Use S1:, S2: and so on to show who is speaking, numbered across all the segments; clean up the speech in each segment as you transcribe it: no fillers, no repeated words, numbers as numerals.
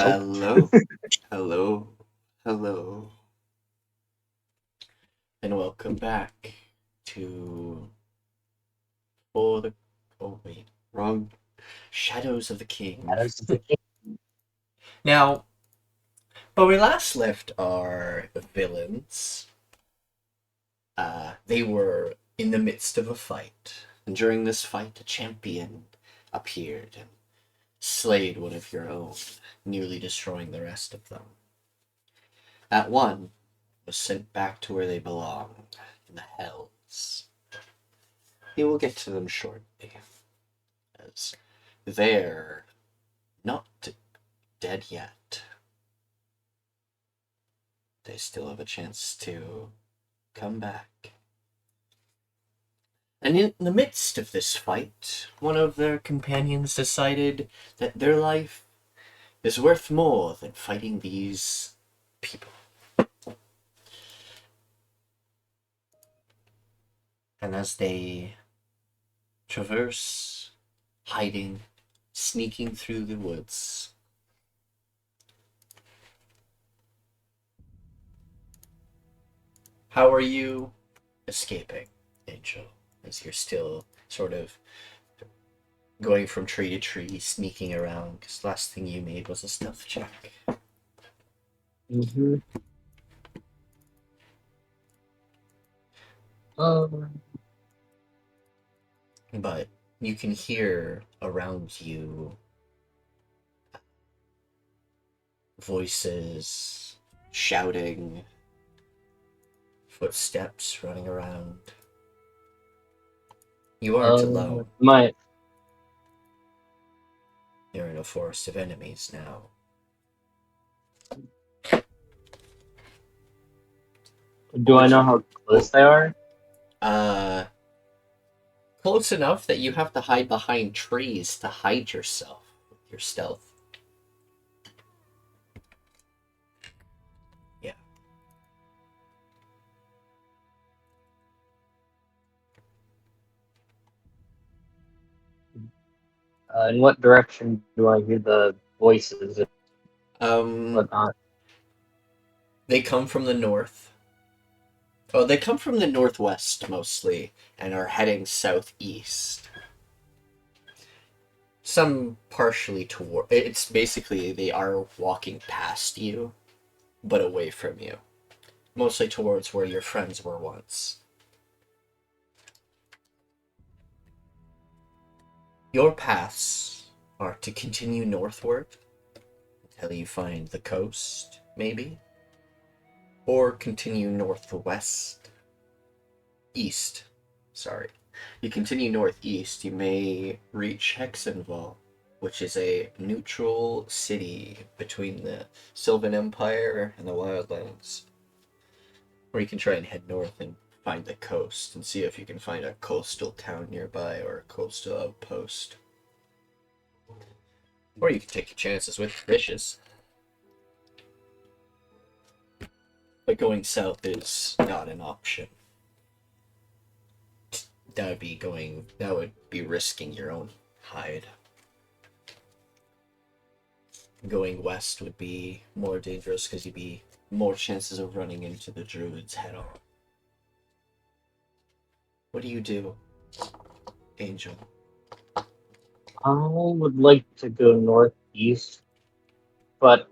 S1: Oh,
S2: Hello, hello, hello, and welcome back to for the oh wait, wrong Shadows of the King.
S1: Shadows of the King.
S2: Now, when we last left our villains, they were in the midst of a fight, and during this fight, a champion appeared and slayed one of your own, nearly destroying the rest of them. That one was sent back to where they belong, in the hells. We will get to them shortly, as they're not dead yet. They still have a chance to come back. And in the midst of this fight, one of their companions decided that their life is worth more than fighting these people. And as they traverse, hiding, sneaking through the woods, how are you escaping, Angel? As you're still sort of going from tree to tree, sneaking around, because last thing you made was a stealth check.
S1: Mm-hmm. Um,
S2: But you can hear around you voices, shouting, footsteps running around. You aren't alone.
S1: my
S2: You're in a forest of enemies now. What
S1: do I
S2: would
S1: know
S2: you?
S1: how
S2: Oh,
S1: close they are?
S2: uh, close enough that you have to hide behind trees to hide yourself with your stealth. Yeah.
S1: In what direction do I hear the voices and
S2: Um,
S1: whatnot?
S2: they come from the north. Oh, they come from the northwest mostly and are heading southeast. Some partially toward. It's basically they are walking past you, but away from you. Mostly towards where your friends were once. Your paths are to continue northward until you find the coast, maybe, or continue northwest, east. Sorry. You continue northeast, you may reach Hexenval, which is a neutral city between the Sylvan Empire and the Wildlands. Or you can try and head north and find the coast and see if you can find a coastal town nearby or a coastal outpost. Or you can take your chances with fishes. But going south is not an option. That would be risking your own hide. Going west would be more dangerous because you'd be more chances of running into the druids head on. What do you do, Angel?
S1: I would like to go northeast, but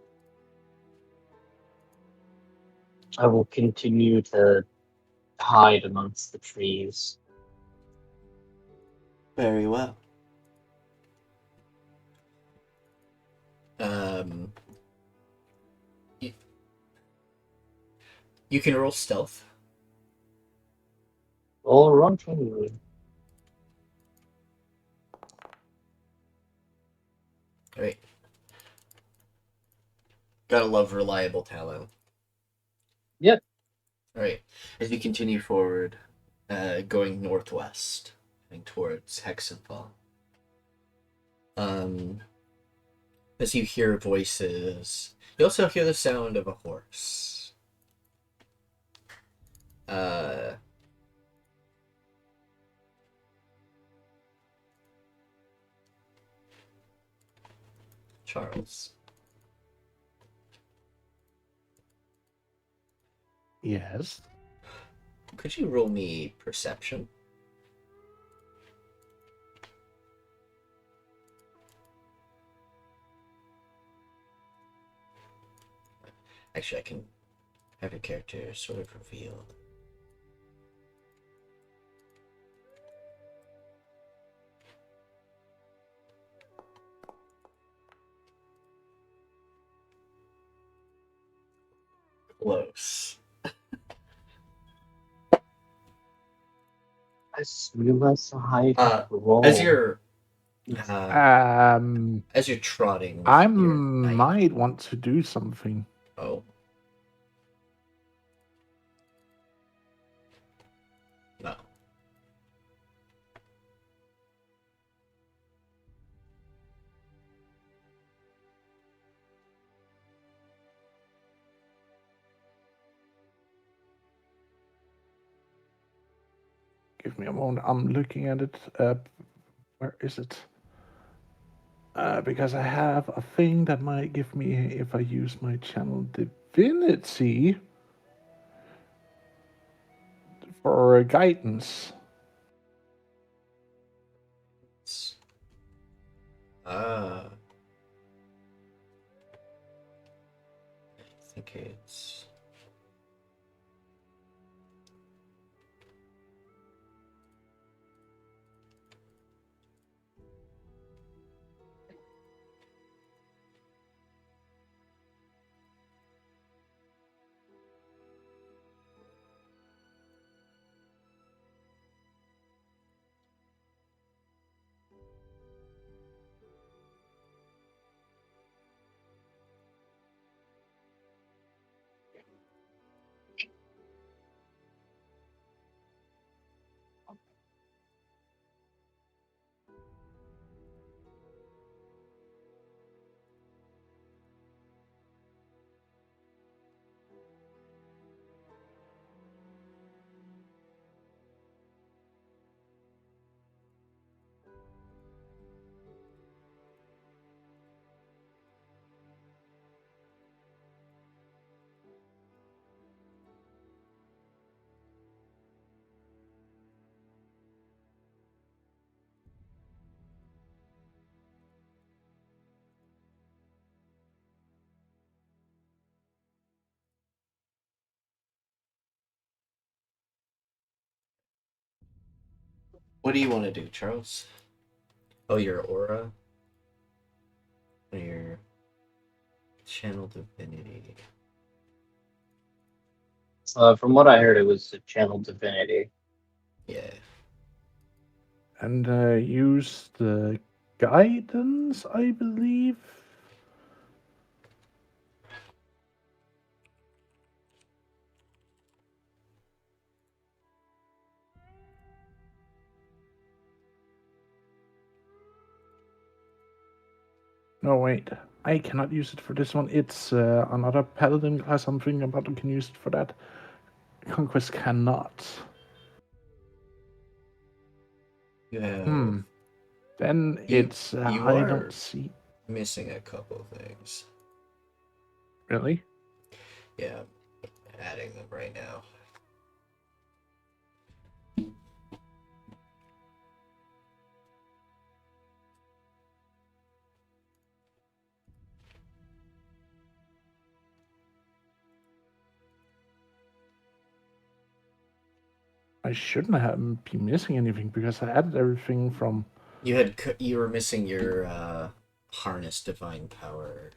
S1: I will continue to hide amongst the trees.
S2: Very well. Um, you, you can roll stealth.
S1: All around me.
S2: Right. Gotta love reliable talent.
S1: Yep.
S2: Alright. As you continue forward, going northwest, heading towards Hexenfall. Um, as you hear voices, you also hear the sound of a horse. Uh, Charles.
S3: Yes.
S2: Could you roll me perception? Actually, I can have your character sort of reveal. Close.
S1: I just realized how high
S2: Uh,
S1: roll.
S2: as you're
S3: Um,
S2: as you're trotting with
S3: I
S2: your knight.
S3: might want to do something.
S2: Oh. No.
S3: Give me a moment. I'm looking at it. Where is it? Because I have a thing that might give me if I use my channel divinity for guidance.
S2: I think it's. What do you want to do, Charles? Oh, your aura? Or your channel divinity?
S1: From what I heard, it was a channel divinity.
S2: Yeah.
S3: And use the guidance, I believe. No, wait. I cannot use it for this one. It's another paladin class. I'm thinking about who can use it for that. Conquest cannot.
S2: You have.
S3: Then it's
S2: you
S3: I
S2: are
S3: don't see.
S2: missing a couple things.
S3: Really?
S2: Yeah, I'm adding them right now.
S3: I shouldn't have been missing anything because I added everything from.
S2: You were missing your harness divine power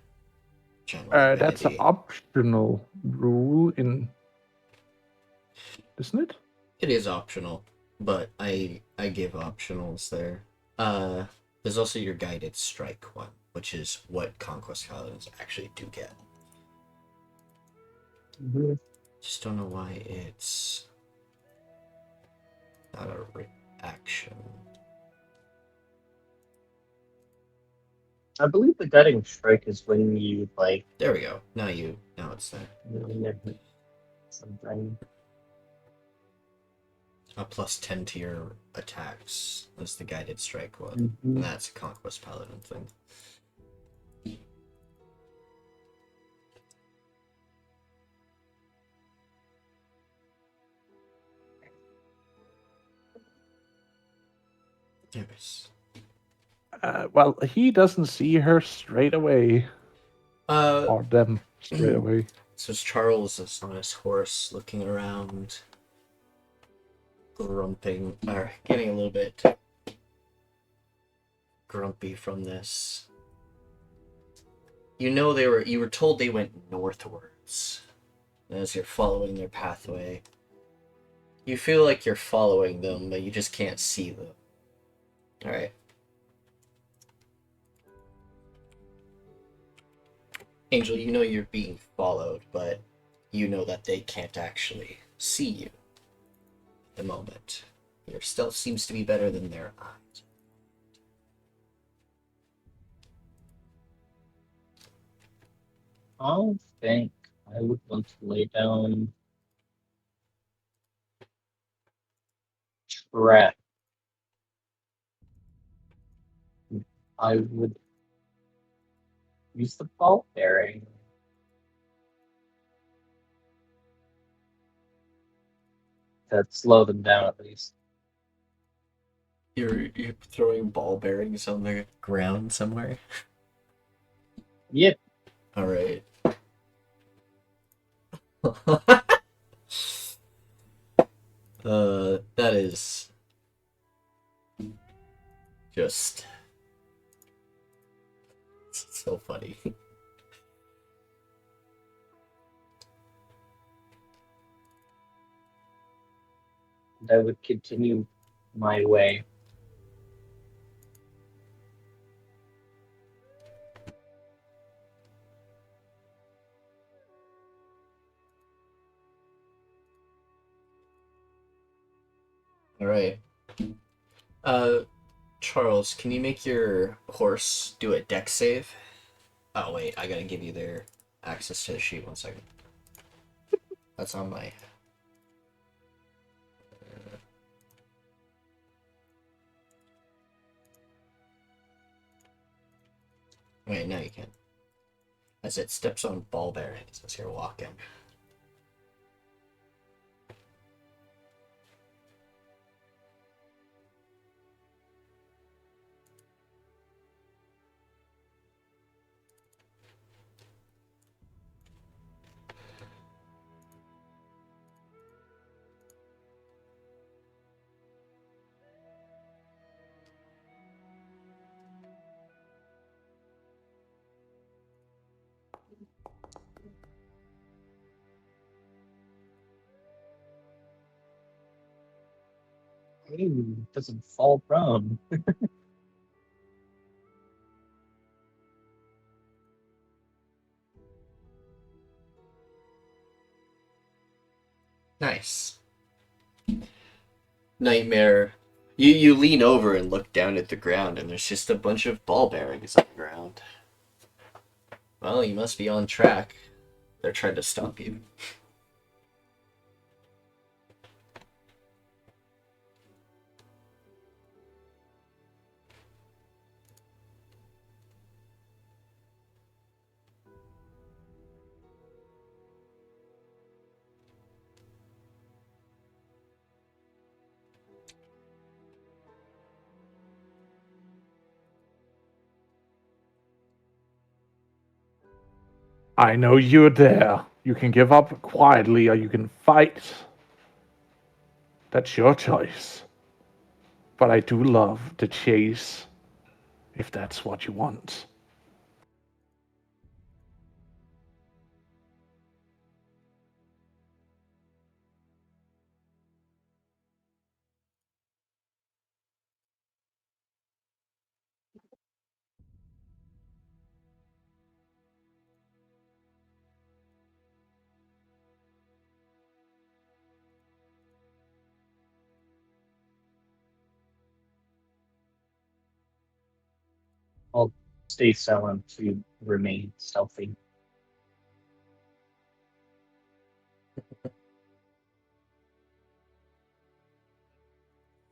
S2: channel
S3: That's an
S2: divinity.
S3: optional rule in, isn't it?
S2: It is optional, but I give optionals there. There's also your guided strike one, which is what conquest paladins actually do get.
S1: Mm-hmm.
S2: Just don't know why it's not a reaction.
S1: I believe the guiding strike is when you like
S2: There we go. Now it's there.
S1: something.
S2: A plus 10 to your attacks is the guided strike one.
S1: Mm-hmm.
S2: And that's a conquest paladin thing. Yes.
S3: Well, he doesn't see her straight away, or them straight away.
S2: So Charles is on his horse, looking around, grumping, or getting a little bit grumpy from this. You know you were told they went northwards. As you're following their pathway, you feel like you're following them, but you just can't see them. Alright. Angel, you know you're being followed, but you know that they can't actually see you at the moment. Your stealth seems to be better than their eyes.
S1: I think I would want to lay down trap. I would use the ball bearing. To slow them down at least.
S2: You're throwing ball bearings on the ground somewhere?
S1: Yep.
S2: Alright. That is just so funny.
S1: And I would continue my way.
S2: Alright. Charles, can you make your horse do a dex save? Oh, wait, I gotta give you their access to the sheet. 1 second. That's on my... Wait, no, you can't. As it steps on ball bearings as you're walking.
S1: Ooh, doesn't fall prone.
S2: Nice. Nightmare. You lean over and look down at the ground, and there's just a bunch of ball bearings on the ground. Well, you must be on track. They're trying to stop you.
S3: I know you're there. You can give up quietly or you can fight. That's your choice. But I do love the chase, if that's what you want.
S1: I'll stay silent to remain stealthy.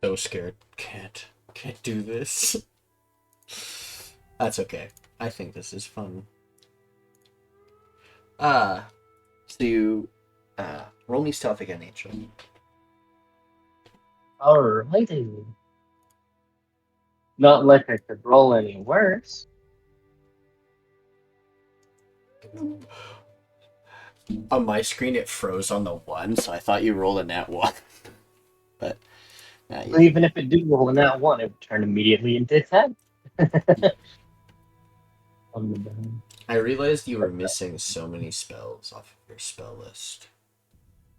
S2: So scared. Can't do this. That's okay. I think this is fun. So you, roll me stealth again, Angel.
S1: Alrighty. Not like I could roll any worse.
S2: On my screen, it froze on the 1, so I thought you rolled a nat 1. But,
S1: So even if it did roll in that one, it would turn immediately into 10.
S2: I realized you were missing so many spells off of your spell list.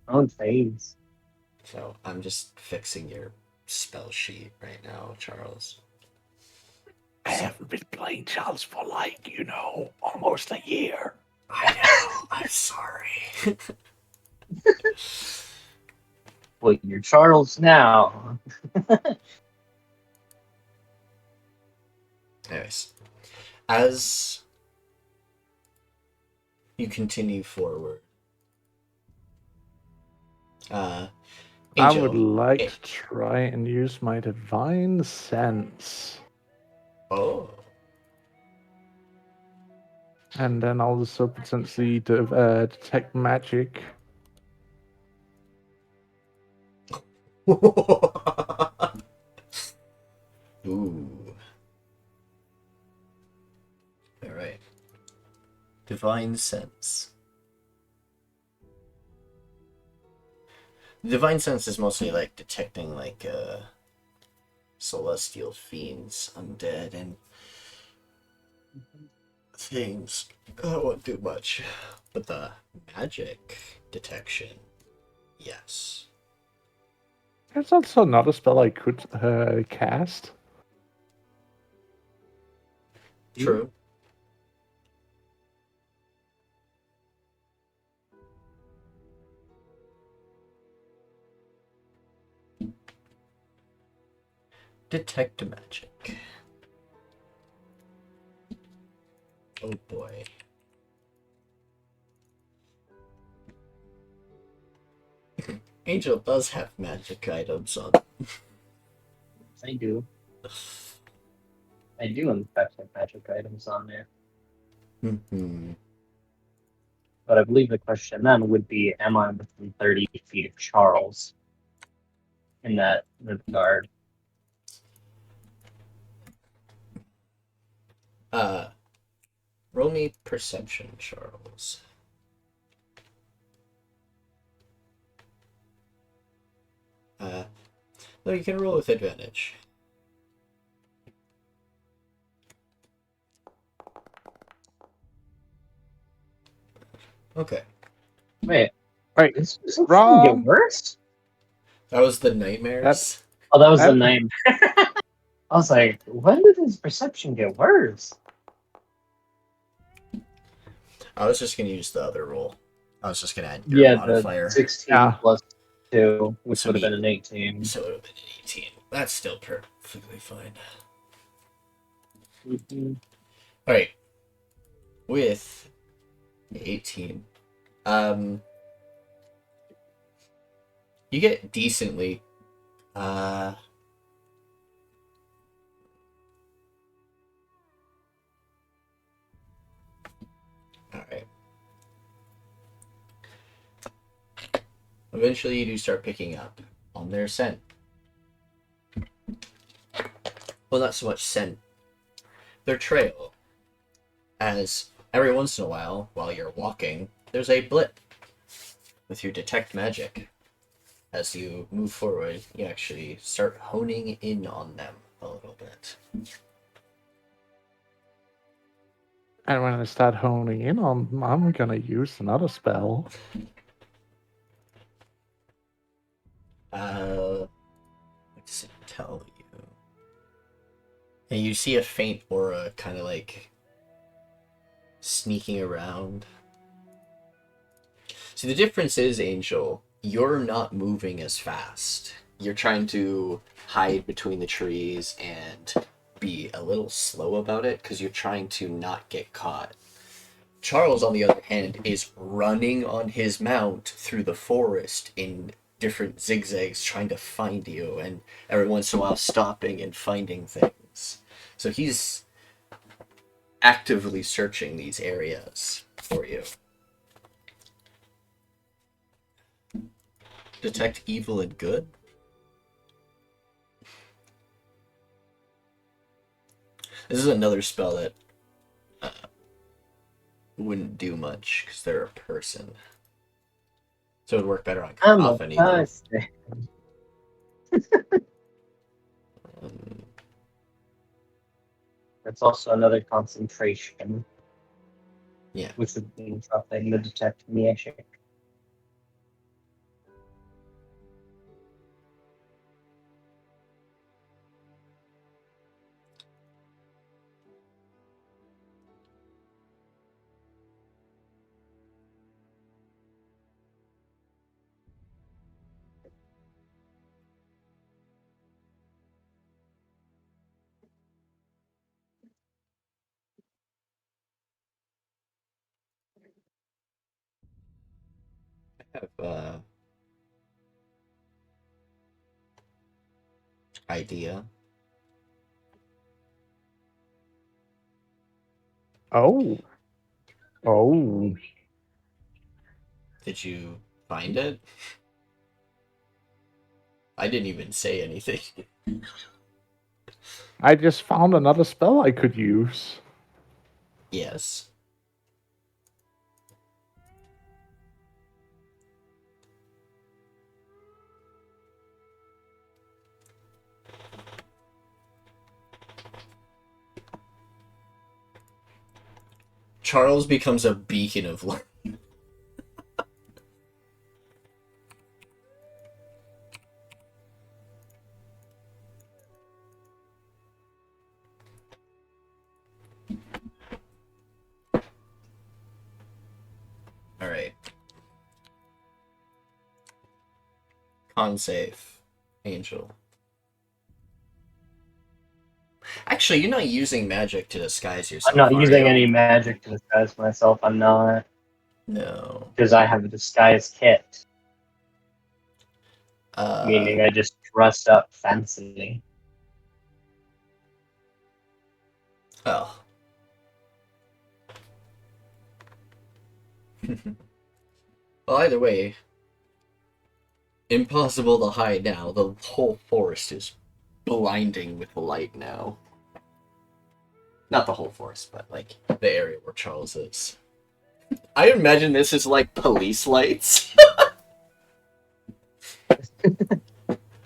S1: Oh, phase.
S2: So I'm just fixing your spell sheet right now, Charles.
S3: I haven't been playing Charles for almost a year.
S2: I know. I'm sorry.
S1: Well, you're Charles now.
S2: Anyways, as you continue forward,
S3: I
S2: Angel,
S3: would like to try and use my divine sense.
S2: Oh.
S3: And then also potentially detect magic.
S2: Ooh. Alright. Divine sense. Divine sense is mostly like detecting like celestial fiends, undead, and things. I won't do much. But the magic detection, yes.
S3: There's also another spell I could cast.
S2: True. Detect magic. Oh boy. Angel does have magic items on.
S1: I do. I do, in fact, have magic items on there.
S2: Mm-hmm.
S1: But I believe the question then would be, am I within 30 feet of Charles in that regard?
S2: Roll me perception, Charles. No, you can roll with advantage. Okay.
S1: Wait,
S3: Right,
S1: this perception
S3: wrong.
S1: get worse?
S2: That was the nightmares.
S1: Oh, that was the
S3: That-
S1: name. I was like, when did his perception get worse?
S2: I was just gonna use the other roll. I was just gonna add your
S1: Yeah,
S2: modifier.
S1: the 16
S3: Yeah.
S1: plus 2, which
S2: So
S1: would have
S2: me-
S1: been an 18.
S2: So it would have been an 18. That's still perfectly fine.
S1: Mhm.
S2: Alright. With 18. You get decently alright. Eventually you do start picking up on their scent. Well, not so much scent. Their trail. As every once in a while you're walking, there's a blip with your detect magic. As you move forward, you actually start honing in on them a little bit.
S3: And when I start honing in on them, I'm gonna use another spell.
S2: What does it tell you? And you see a faint aura kind of like sneaking around. See, the difference is, Angel, you're not moving as fast. You're trying to hide between the trees and be a little slow about it because you're trying to not get caught. Charles, on the other hand, is running on his mount through the forest in different zigzags trying to find you, and every once in a while stopping and finding things. So he's actively searching these areas for you. Detect evil and good? This is another spell that wouldn't do much because they're a person. So it would work better on
S1: I'm a
S2: Cacophony, though.
S1: person.
S2: Um,
S1: That's also another concentration.
S2: Yeah.
S1: Which would mean dropping the detect magic.
S2: I have idea.
S3: Oh. Oh.
S2: Did you find it? I didn't even say anything.
S3: I just found another spell I could use.
S2: Yes. Charles becomes a beacon of light. Alright. Con save. Angel. Actually, you're not using magic to disguise yourself.
S1: I'm not
S2: are
S1: using
S2: you?
S1: any magic to disguise myself. I'm not.
S2: No.
S1: Because I have a disguise kit. Meaning
S2: Uh,
S1: I just dress up fancily.
S2: oh. Well, either way, impossible to hide now. The whole forest is blinding with light now. Not the whole forest, but like the area where Charles is. I imagine this is like police lights.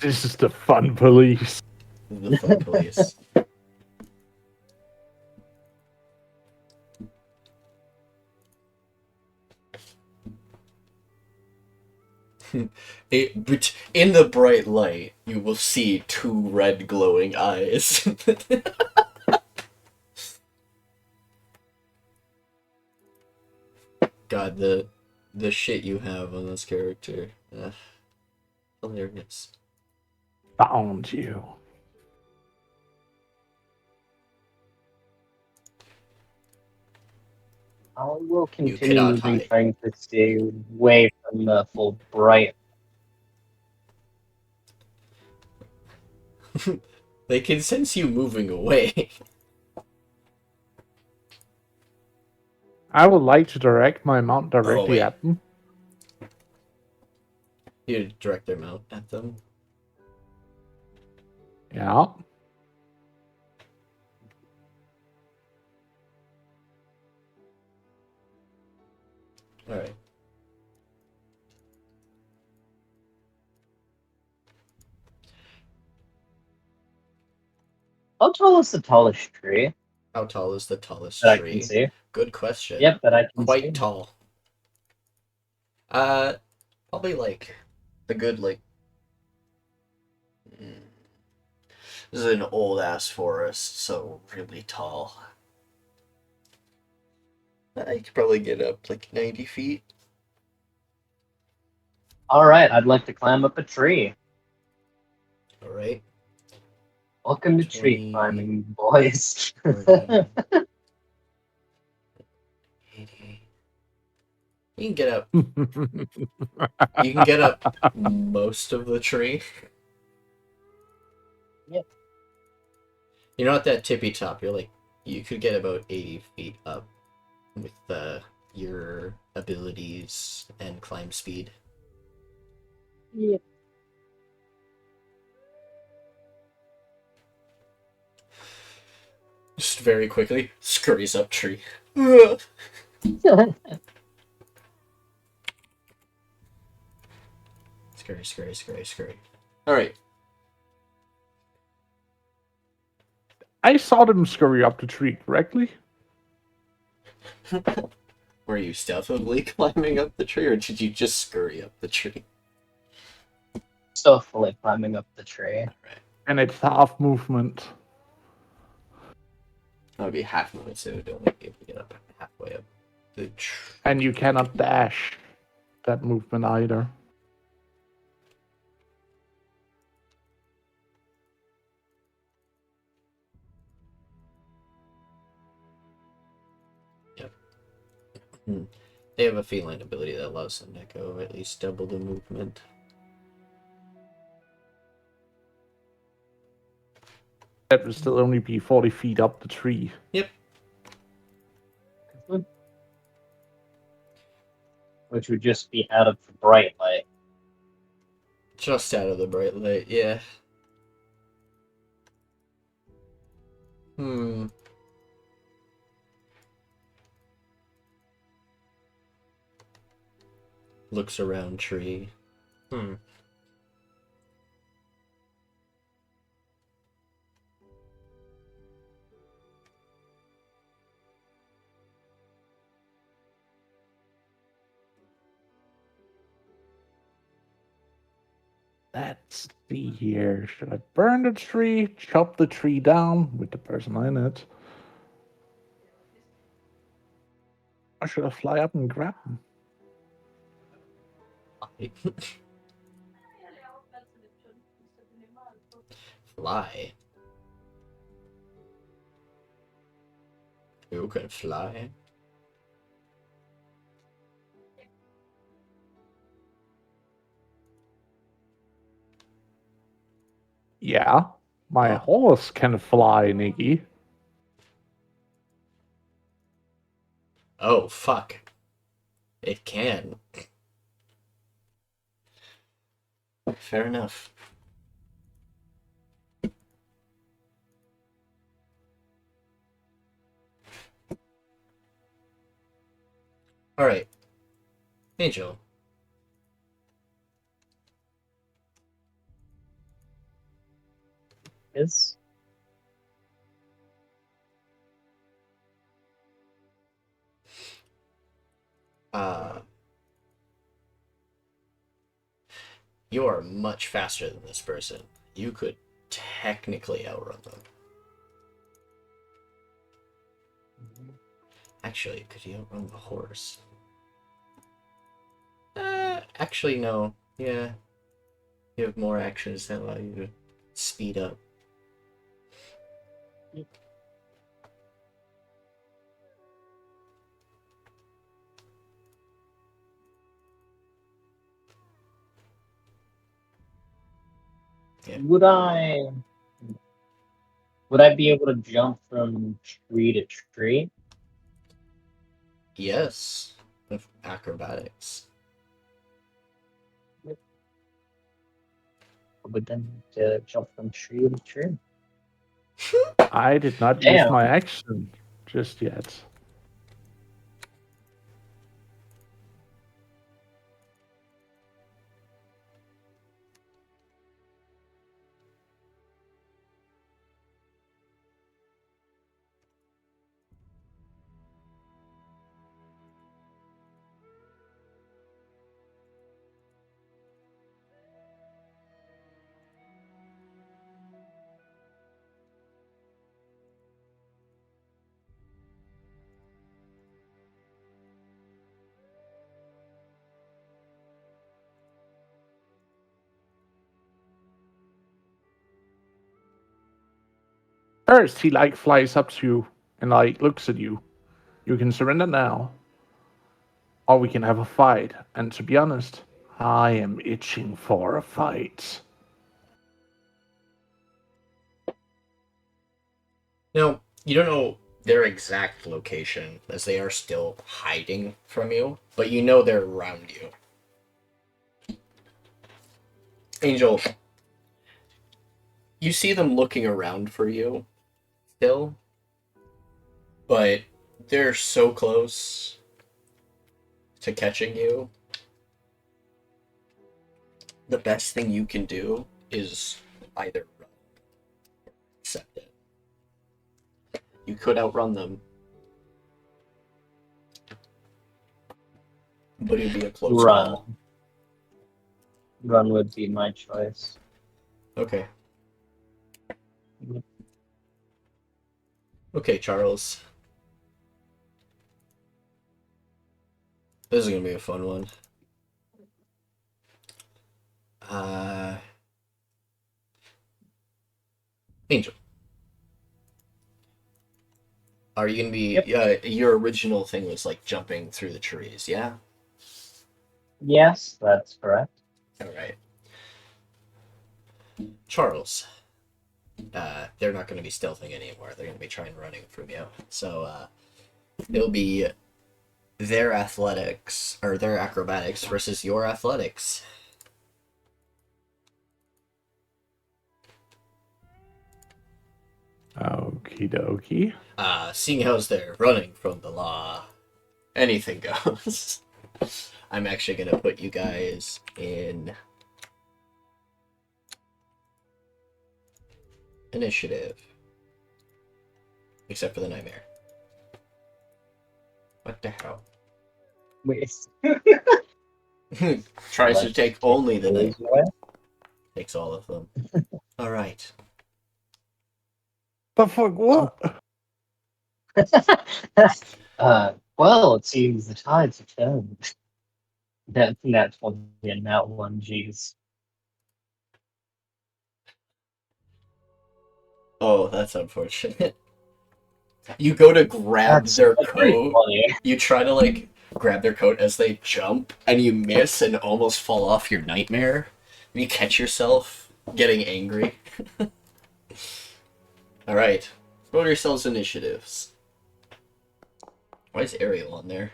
S3: This is the fun police.
S2: The fun police. But in the bright light, you will see two red glowing eyes. God, the shit you have on this character. Hilarious.
S3: Found you.
S1: I will
S2: You
S1: continue
S2: cannot
S1: moving,
S2: hide.
S1: trying to stay away from the full bright.
S2: They can sense you moving away.
S3: I would like to direct my mount directly
S2: wait.
S3: at them.
S2: You direct their mount at them.
S3: Yeah.
S2: Alright.
S1: How tall is the tallest tree
S2: How tall is the tallest
S1: that I can
S2: tree?
S1: see?
S2: Good question.
S1: Yep, that I can
S2: Quite
S1: see.
S2: tall. Probably like a good this is an old ass forest, so really tall. I could probably get up like 90 feet.
S1: Alright, I'd like to climb up a tree.
S2: Alright.
S1: Welcome to
S2: 20,
S1: tree climbing, boys.
S2: 40, 80. You can get up. You can get up most of the tree.
S1: Yep.
S2: You're not that tippy top. You could get about 80 feet up with your abilities and climb speed.
S1: Yep.
S2: Just very quickly, scurries up tree. Ugh. Scurry. Alright.
S3: I saw them scurry up the tree, correctly?
S2: Were you stealthily climbing up the tree, or did you just scurry up the tree?
S1: Stealthily climbing up the tree.
S2: Alright.
S3: And it's half movement.
S2: That would be half movement, so it would only be able to get up halfway up the tree.
S3: And you cannot dash that movement either.
S2: They have a feline ability that allows them to go at least double the movement.
S3: That would still only be 40 feet up the tree.
S2: Yep.
S1: Which would just be out of the bright light.
S2: Just out of the bright light, yeah. Looks around tree.
S3: Let's see here. Should I burn the tree, chop the tree down with the person in it? Or should I fly up and grab him?
S2: Fly. You can fly.
S3: Yeah, my horse can fly, Nikki.
S2: Oh, fuck. It can. Fair enough. Alright. Angel.
S1: Is
S2: You are much faster than this person. You could technically outrun them. Actually, could you outrun the horse? Actually, no. Yeah. You have more actions that allow you to speed up. Yeah.
S1: would I be able to jump from tree to tree?
S2: Yes. With acrobatics.
S1: Would then to jump from tree to tree?
S3: I did not use
S1: Damn.
S3: my action just yet. First, he flies up to you and looks at you. You can surrender now, or we can have a fight. And to be honest, I am itching for a fight.
S2: Now, you don't know their exact location, as they are still hiding from you, but you know they're around you. Angel, you see them looking around for you still, but they're so close to catching you. The best thing you can do is either run or accept it. You could outrun them, but it'd be a close
S1: Run.
S2: call.
S1: Run would be my choice.
S2: Okay. Okay, Charles. This is gonna be a fun one. Angel. Are you gonna be?
S1: Yep.
S2: Your original thing was like jumping through the trees, yeah?
S1: Yes, that's correct.
S2: All right. Charles. They're not gonna be stealthing anymore. They're gonna be trying running from you. So it'll be their athletics or their acrobatics versus your athletics.
S3: Okie dokie.
S2: Seeing as they're running from the law, anything goes. I'm actually gonna put you guys in initiative. Except for the nightmare. What the hell?
S1: Wait.
S2: Tries to take only the
S1: Lose
S2: nightmare.
S1: away?
S2: Takes all of them. Alright.
S3: The fuck, what?
S1: Well, it seems the tides have turned. That's one and that one, jeez.
S2: Oh, that's unfortunate. You go to grab their
S1: pretty
S2: coat.
S1: funny.
S2: You try to like grab their coat as they jump, and you miss and almost fall off your nightmare. And you catch yourself getting angry. Alright. Roll yourselves initiatives. Why is Ariel on there?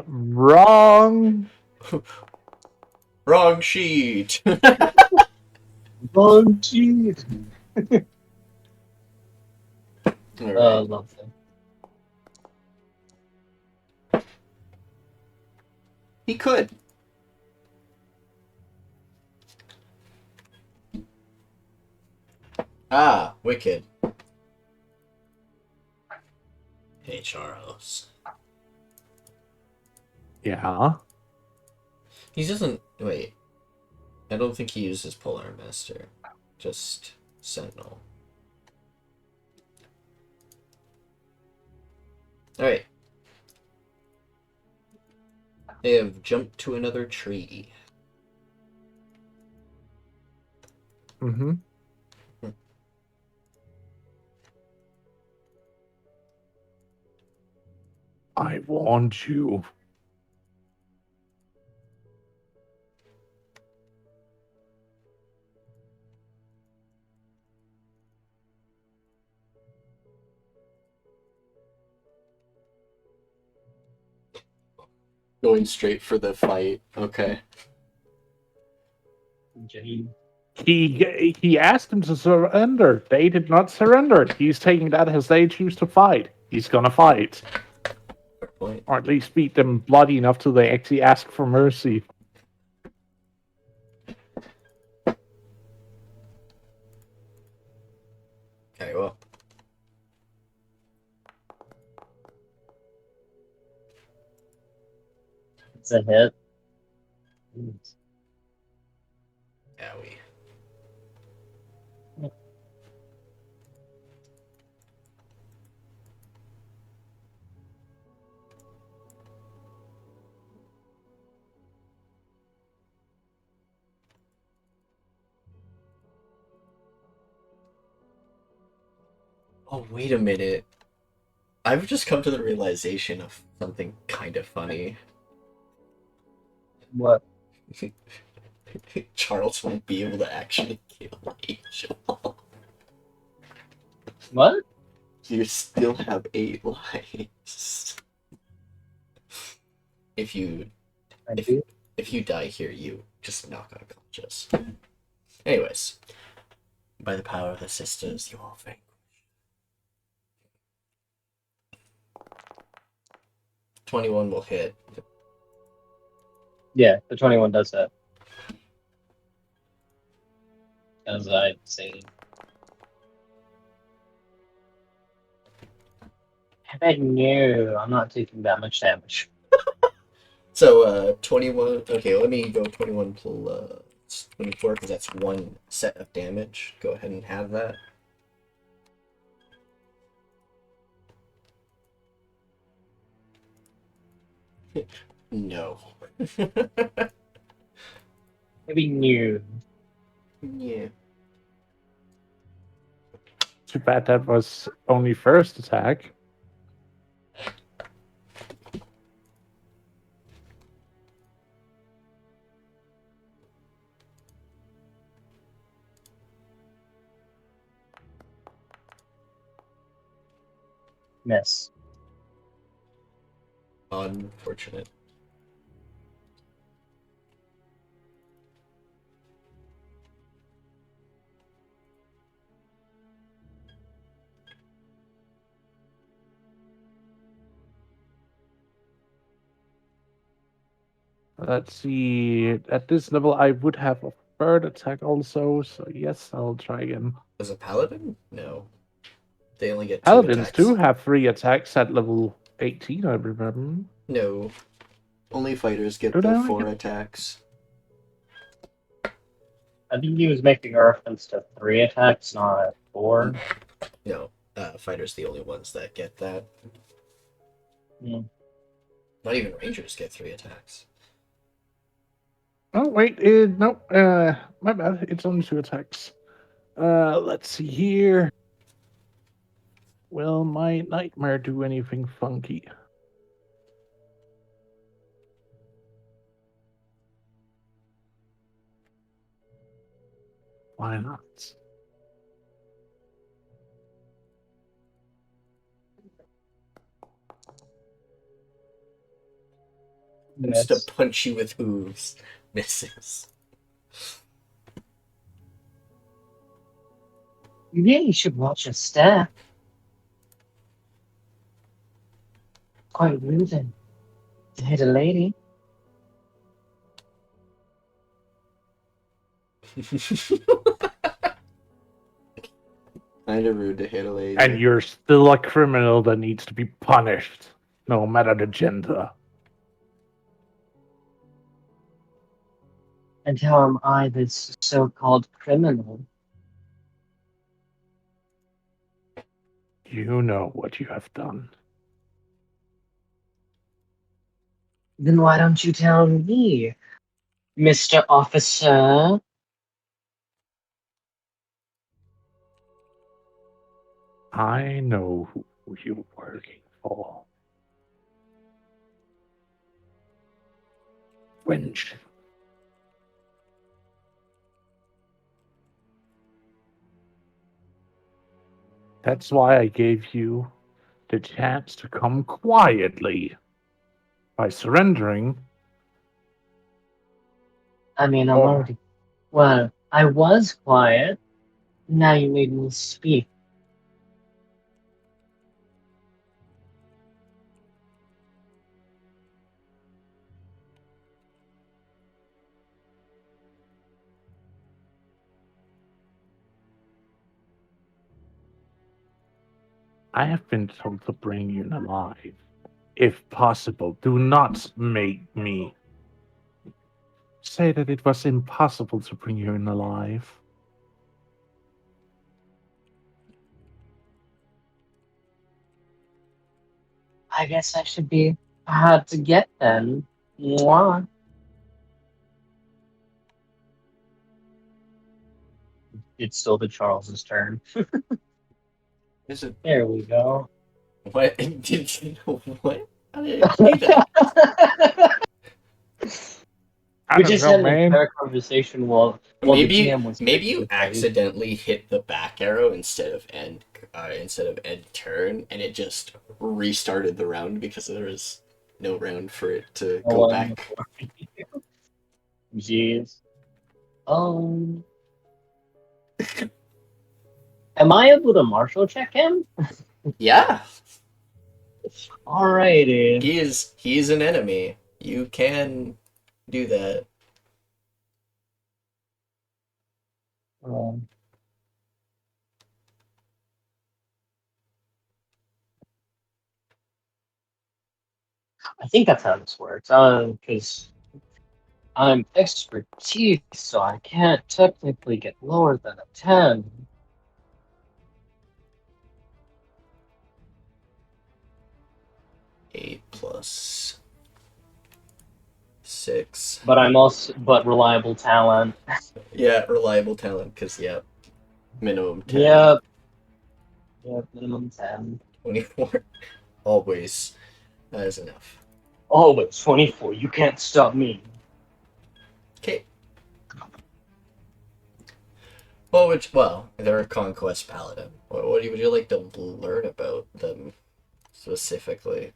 S3: Wrong.
S2: Wrong sheet!
S1: Wrong cheese.
S2: Alright.
S1: Lovely.
S2: He could. Ah, wicked. Hey, Charles.
S3: Yeah.
S2: He doesn't... Wait. I don't think he uses Polar Master. Just Sentinel. Alright. They have jumped to another tree.
S3: Mm-hmm. I want you.
S2: Going straight for the fight. Okay.
S1: Jane.
S3: He asked them to surrender. They did not surrender. He's taking that as they choose to fight. He's gonna fight.
S2: Fair point.
S3: Or at least beat them bloody enough till they actually ask for mercy.
S2: Okay, well.
S1: It's a hit.
S2: Owie. Oh, wait a minute. I've just come to the realization of something kind of funny.
S1: What?
S2: Charles won't be able to actually kill Angel.
S1: What?
S2: You still have 8 lives. If you
S1: I do?
S2: if you die here, you just knock unconscious. Anyways, by the power of the sisters, you all vanquish. 21 will hit.
S1: Yeah, the 21 does that. As I'd say. I bet no, I'm not taking that much damage.
S2: So, 21. Okay, let me go 21 plus 24 because that's one set of damage. Go ahead and have that. No.
S1: Maybe no.
S2: Yeah.
S3: Too bad that was only first attack.
S1: Miss.
S2: Unfortunate.
S3: Let's see. At this level, I would have a third attack also. So yes, I'll try again.
S2: Was a paladin? No. They only get 2
S3: Paladins
S2: attacks.
S3: do have 3 attacks at level 18, I remember.
S2: No. Only fighters get
S3: Do
S2: the
S3: they?
S2: 4 attacks.
S1: I think he was making a reference to 3 attacks, not 4.
S2: No. Fighters the only ones that get that.
S1: Hmm.
S2: Not even rangers get 3 attacks.
S3: Oh wait, no, my bad. It's only 2 attacks. Let's see here. Will my nightmare do anything funky? Why not?
S2: Just to
S1: Miss.
S2: punch you with hooves. Misses.
S1: You really should watch your step. Quite rude then. To hit a lady.
S2: Kinda rude to hit a lady.
S3: And you're still a criminal that needs to be punished, no matter the gender.
S1: And how am I this so-called criminal?
S3: You know what you have done.
S1: Then why don't you tell me, Mr. Officer?
S3: I know who you're working for. Wench. That's why I gave you the chance to come quietly. By surrendering,
S1: I mean, I'm
S3: or
S1: already... Well, I was quiet. Now you made me speak.
S3: I have been told to bring you alive. If possible, do not make me say that it was impossible to bring you in alive.
S1: I guess I should be hard to get then. Mwah. It's still the Charles's turn.
S2: Is it?
S1: There we go.
S2: What? Did you know what? How did I do that?
S3: I
S1: We
S3: don't
S1: just
S3: know,
S1: had an
S3: man.
S1: entire conversation while the
S2: Maybe
S1: GM was
S2: you
S1: right?
S2: accidentally hit the back arrow instead of end turn, and it just restarted the round because there was no round for it to
S1: Oh,
S2: go
S1: well,
S2: back.
S1: Jeez. Am I able to martial check him?
S2: Yeah.
S1: Alrighty.
S2: He is an enemy. You can do that.
S1: Um, I think that's how this works. Because I'm expertise, so I can't technically get lower than a 10.
S2: Eight plus 6.
S1: But reliable talent.
S2: Yeah, reliable talent, because, yeah, minimum 10.
S1: Yep. Yep, minimum 10.
S2: 24. Always. That is enough.
S1: Always 24. You can't stop me.
S2: Okay. Well, they're a conquest paladin. What would you like to learn about them specifically?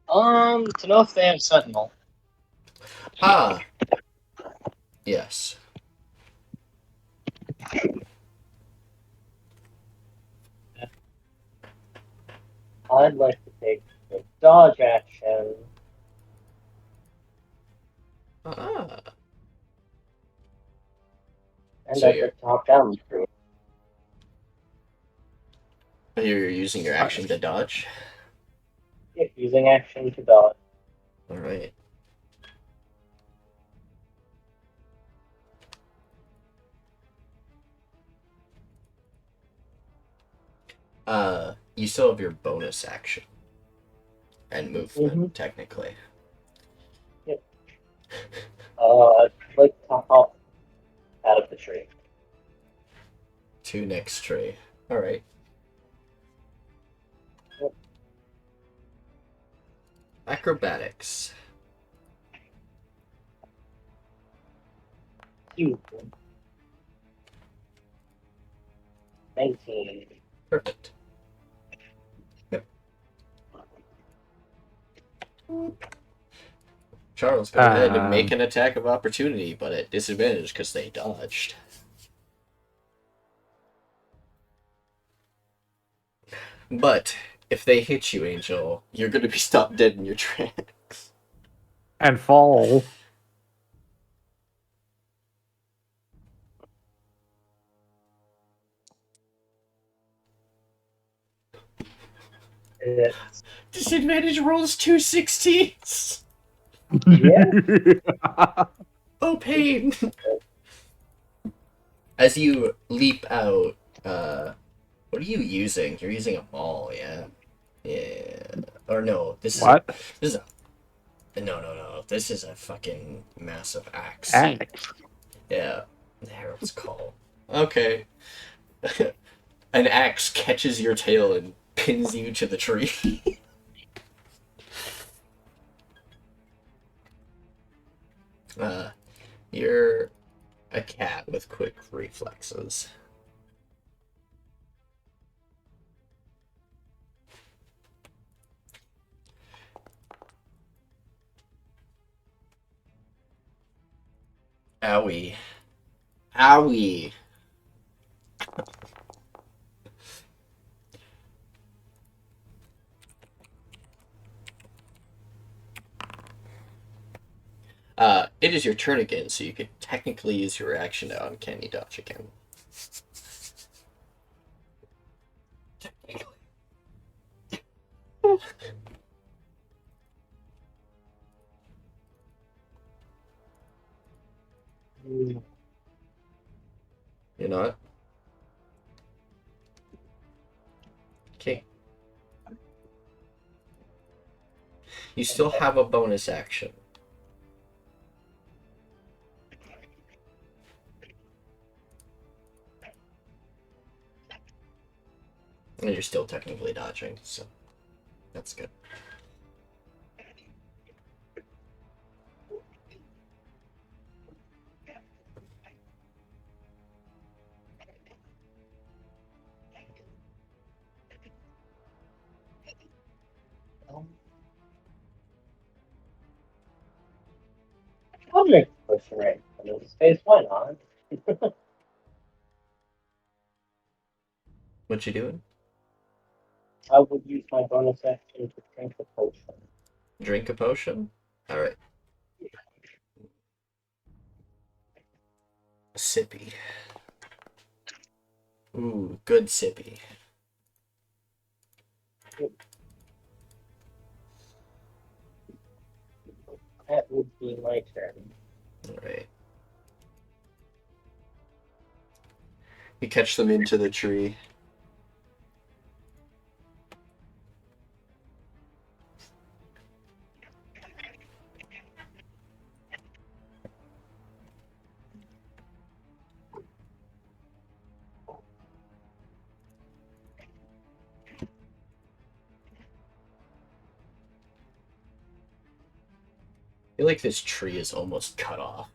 S1: To know if they have Sentinel.
S2: Ah, yes.
S1: I'd like to take the dodge action,
S2: Ah.
S1: and
S2: So
S1: I could top down through it.
S2: you're using your action to dodge?
S1: Yeah, using action to dodge.
S2: Alright. You still have your bonus action. And movement, technically.
S1: Yep. I'd like to top off out of the tree.
S2: To next tree. Alright.
S1: Yep.
S2: Acrobatics.
S1: Cute. 19.
S2: Perfect. Yep. Charles, go ahead and make an attack of opportunity, but at disadvantage because they dodged. But if they hit you, Angel, you're going to be stopped dead in your tracks.
S3: And fall.
S1: It's,
S2: Disadvantage rolls 2 16s.
S1: yeah.
S2: Oh, pain! As you leap out, what are you using? You're using a maul, yeah? Yeah. Or no, this is
S3: What?
S2: This is a... No. This is a fucking massive axe.
S3: Axe.
S2: Yeah. There it's called. Okay. An axe catches your tail and pins you to the tree. You're a cat with quick reflexes. Owie. Owie. It is your turn again, so you could technically use your action to uncanny dodge again. Technically. You're not? Okay. You still have a bonus action. And you're still technically dodging, so that's good.
S1: I'll make the push right into the space. Why not?
S2: What you doing?
S1: I would use my bonus action to drink a potion.
S2: Drink a potion? Alright. Sippy. Ooh, good sippy.
S1: That would be my turn.
S2: Alright. You catch them into the tree. I feel like this tree is almost cut off.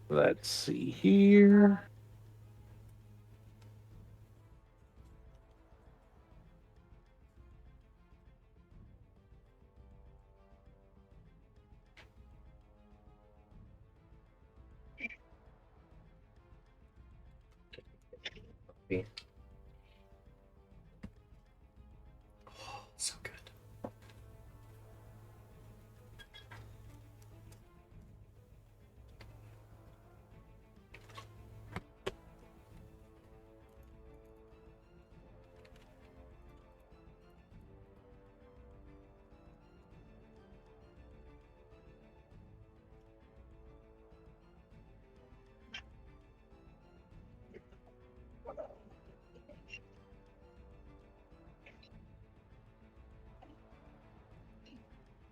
S3: Let's see here.
S2: Oh, so good.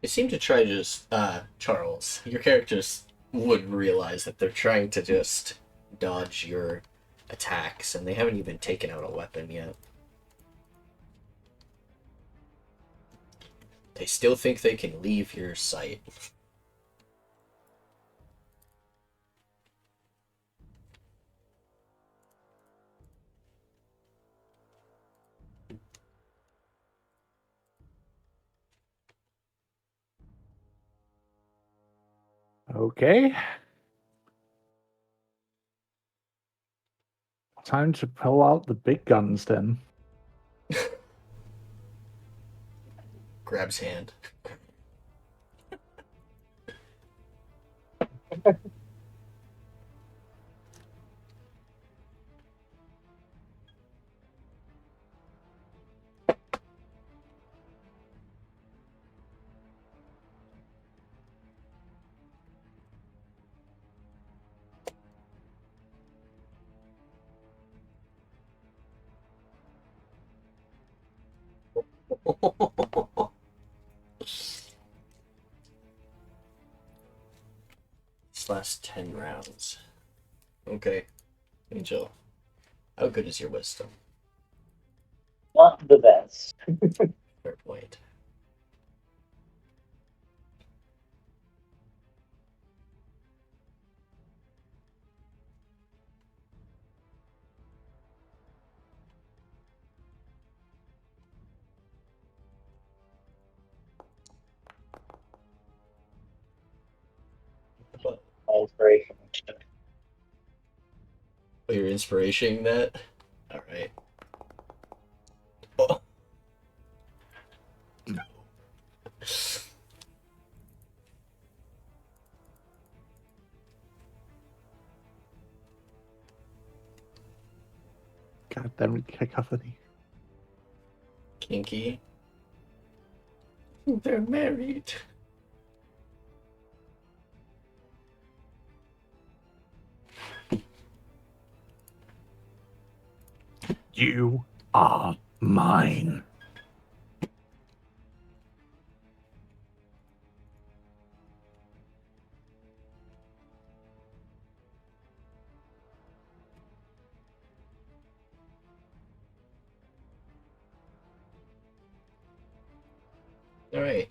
S2: They seem to try to just, Charles, your characters would realize that they're trying to just dodge your attacks, and they haven't even taken out a weapon yet. They still think they can leave your sight.
S3: Okay. Time to pull out the big guns then.
S2: Grabs hand. This lasts 10 rounds. Okay. Angel, how good is your wisdom?
S1: Not the best.
S2: Fair point. But,
S1: My inspiration.
S2: oh, you're inspiration that? Alright. Oh.
S3: God damn it, Cacophony.
S2: Kinky. They're married.
S3: You are mine.
S2: Alright.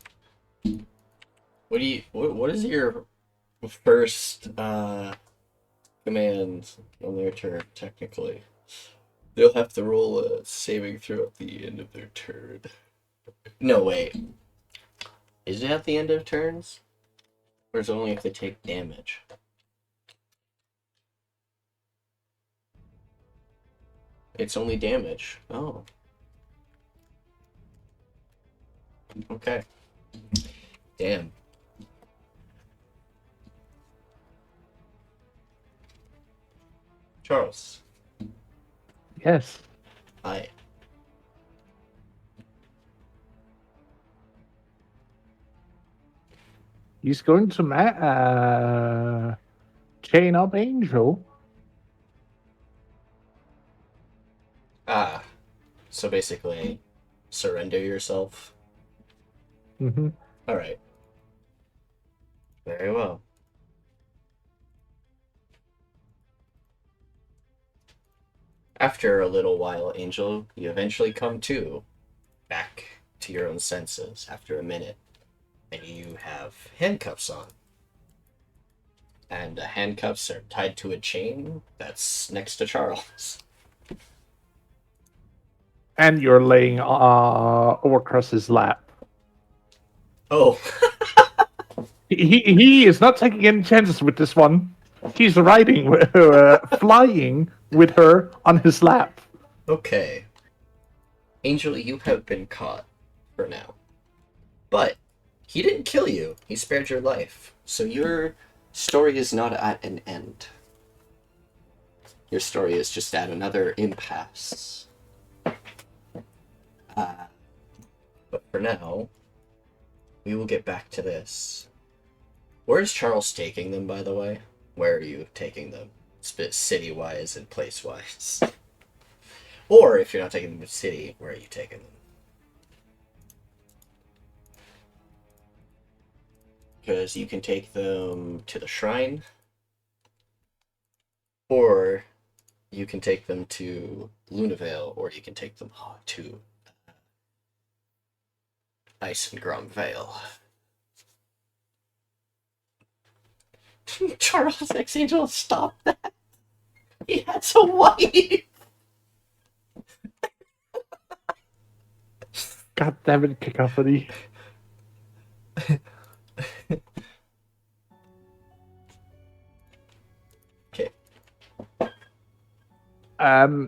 S2: What is your first command on their turn, technically? They'll have to roll a saving throw at the end of their turn. No, wait. Is it at the end of turns? Or is it only if they take damage? It's only damage. Oh. Okay. Damn. Charles.
S3: Yes.
S2: Hi.
S3: He's going to chain up Angel.
S2: Ah. So basically, surrender yourself.
S3: Mm-hmm.
S2: Alright. Very well. After a little while, Angel, you eventually come back to your own senses after a minute, and you have handcuffs on. And the handcuffs are tied to a chain that's next to Charles.
S3: And you're laying over across his lap.
S2: Oh.
S3: He is not taking any chances with this one. He's riding, flying with her on his lap.
S2: Okay. Angel, you have been caught for now. But he didn't kill you. He spared your life. So your story is not at an end. Your story is just at another impasse. But for now, we will get back to this. Where's Charles taking them, by the way? Where are you taking them? City-wise and place-wise. Or, if you're not taking them to city, where are you taking them? Because you can take them to the shrine, or you can take them to Lunavale, or you can take them to Isengrom Vale. Charles X Angel, stop that! He has a wife!
S3: God damn it, Cacophony.
S2: Okay.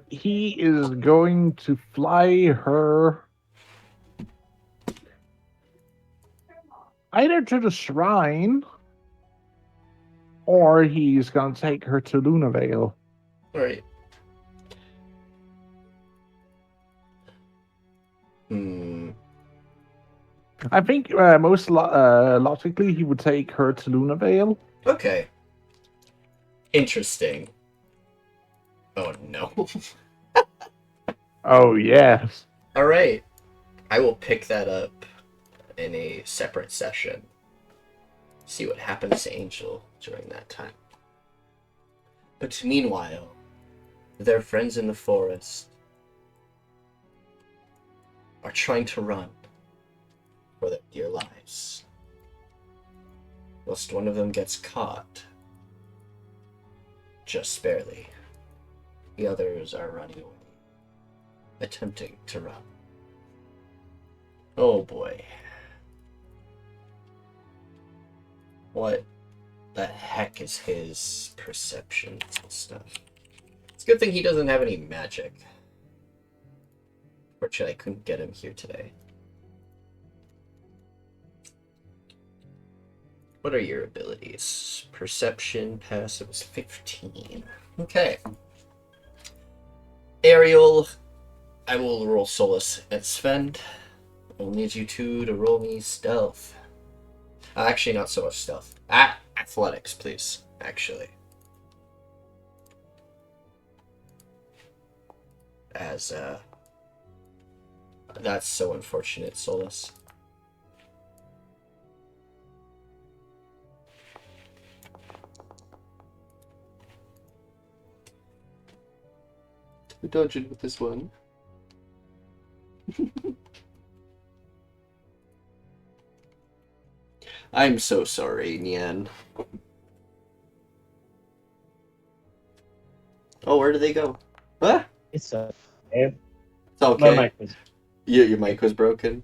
S3: He is going to fly her either to the shrine, or he's going to take her to Lunavale.
S2: Alright.
S3: I think most logically he would take her to Lunavale.
S2: Okay. Interesting. Oh no.
S3: Oh, yes.
S2: Alright. I will pick that up in a separate session. See what happens to Angel during that time. But meanwhile, their friends in the forest are trying to run for their dear lives. Whilst one of them gets caught, just barely. The others are running away, attempting to run. Oh boy. What the heck is his perceptions and stuff? It's a good thing he doesn't have any magic. Fortunately, I couldn't get him here today. What are your abilities? Perception, passive was 15. Okay. Ariel, I will roll Solace and Svend. I will need you two to roll me stealth. Actually, not so much stealth. Athletics, please. Actually. As, that's so unfortunate, Solace. The dungeon with this one. I'm so sorry, Nyan. Oh, where did they go? Huh?
S1: It's okay.
S2: It's
S1: My
S2: okay.
S1: mic was.
S2: Your mic was broken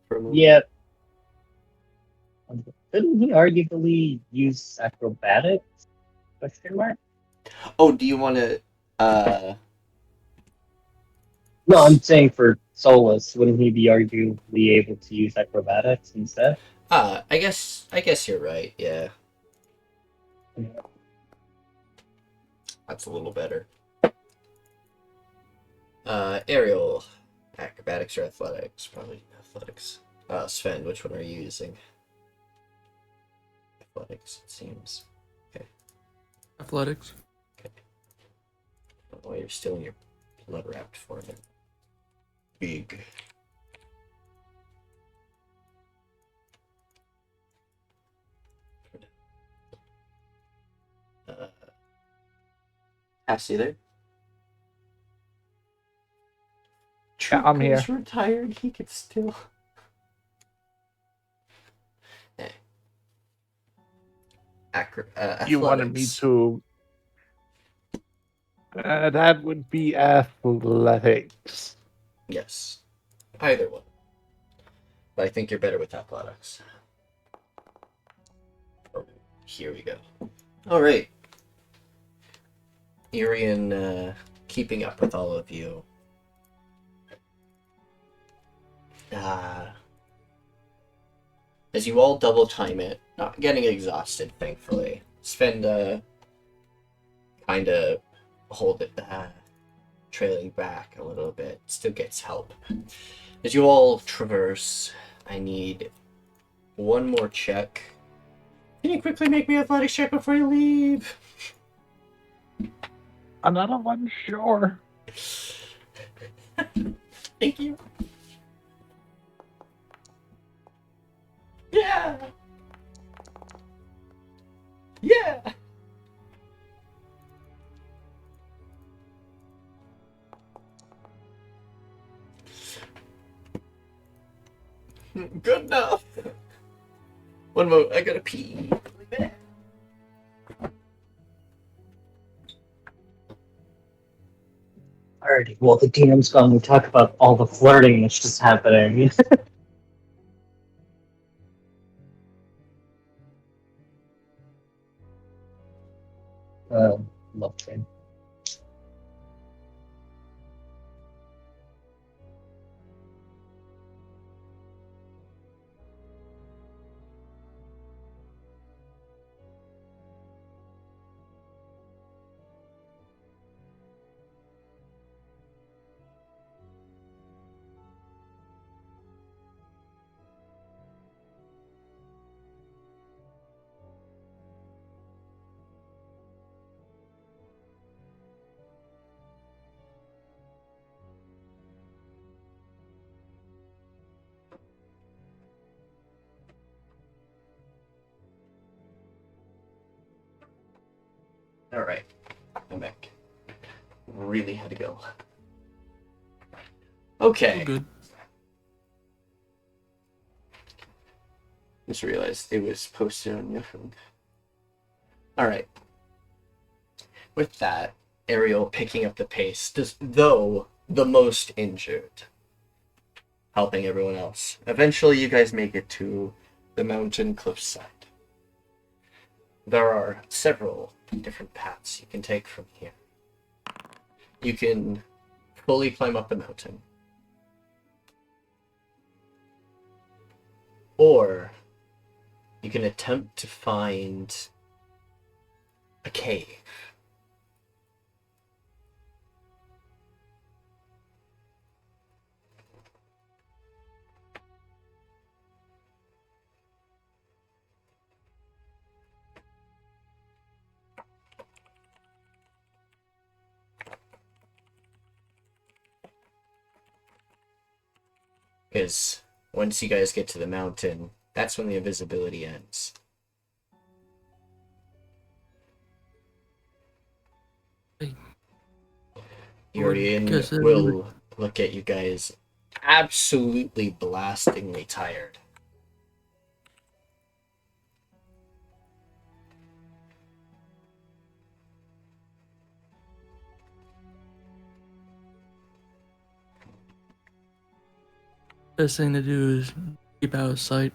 S2: for a moment.
S1: Yeah. Couldn't he arguably use acrobatics? Question mark.
S2: Oh, do you want to?
S1: No, I'm saying for Solace, wouldn't he be arguably able to use acrobatics instead?
S2: I guess you're right. Yeah,
S1: Yeah.
S2: that's a little better. Ariel, acrobatics or athletics? Probably athletics. Svend, which one are you using? Athletics, it seems. Okay.
S4: Athletics.
S2: Okay. Oh, you're still in your blood wrapped form. Big. Cassie there?
S3: Yeah, I'm here.
S2: Trooper's retired. He could still.
S3: You wanted me
S2: Athletics.
S3: to. That would be athletics.
S2: Yes. Either one. But I think you're better with athletics. Oh, here we go. Alright. Yrian, keeping up with all of you. As you all double time it, not getting exhausted, thankfully. Svend, kind of hold it trailing back a little bit. Still gets help. As you all traverse, I need one more check. Can you quickly make me an athletics check before you leave?
S3: Another one, sure.
S2: Thank you. Yeah! Yeah! Good enough. One more. I gotta pee.
S1: Alrighty. Well, the DM's gone. We talk about all the flirting that's just happening. Love train.
S2: Alright. I'm back. Really had to go. Okay.
S4: Oh, good.
S2: Just realized it was posted on your phone. Alright. With that, Ariel picking up the pace, though the most injured, helping everyone else. Eventually, you guys make it to the mountain cliffside. There are several different paths you can take from here. You can fully climb up the mountain, or you can attempt to find a cave. Because once you guys get to the mountain, that's when the invisibility ends. Yrian will look at you guys absolutely blastingly tired.
S4: Best thing to do is keep out of sight.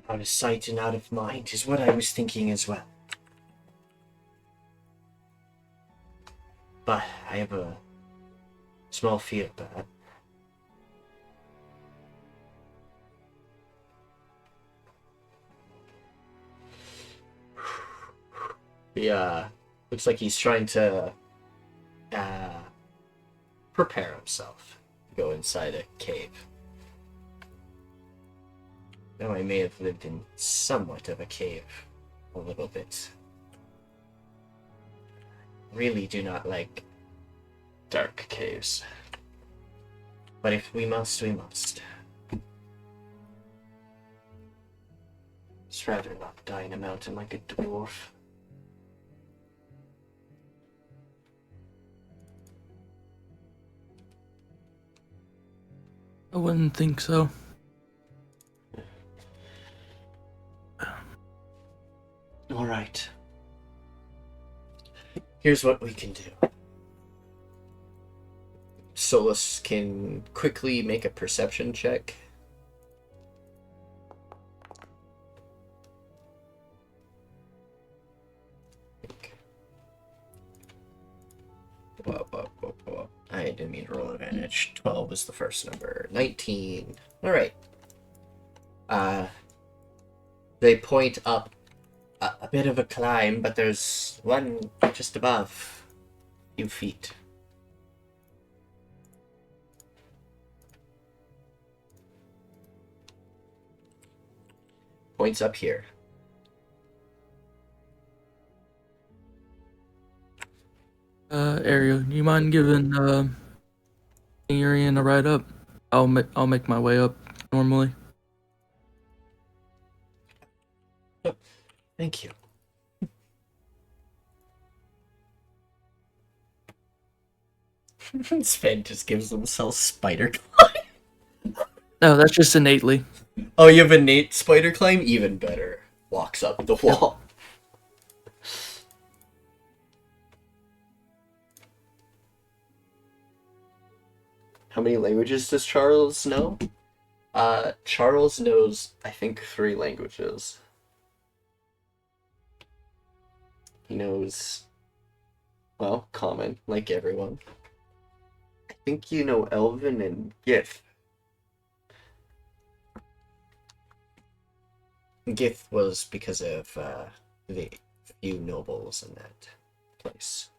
S2: Out of sight and out of mind is what I was thinking as well. But I have a small fear of that. Yeah, looks like he's trying to prepare himself to go inside a cave. Now I may have lived in somewhat of a cave, a little bit. Really do not like dark caves. But if we must, we must. Just rather not die in a mountain like a dwarf.
S4: I wouldn't think so.
S2: All right. Here's what we can do. Solace can quickly make a perception check. Whoa. I didn't mean to roll advantage. 12 is the first number. 19. Alright. They point up a bit of a climb, but there's one just above a few feet. Points up here.
S4: Ariel, you mind giving Yrian a ride up? I'll make my way up normally.
S2: Thank you. Svend just gives himself spider climb.
S4: No, that's just innately.
S2: Oh, you have innate spider climb? Even better. Walks up the wall. How many languages does Charles know? Charles knows, I think, 3 languages. He knows, well, Common, like everyone. I think you know Elven and Gith. Gith was because of the few nobles in that place.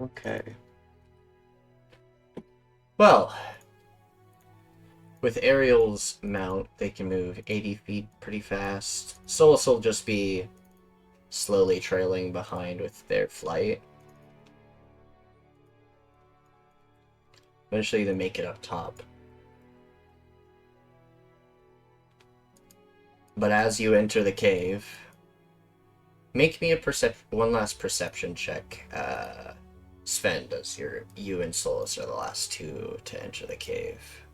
S2: Okay. Well, with Ariel's mount, they can move 80 feet pretty fast. Solace will just be slowly trailing behind with their flight. Eventually they make it up top. But as you enter the cave, make me a one last perception check. Svend, as you and Solace are the last two to enter the cave.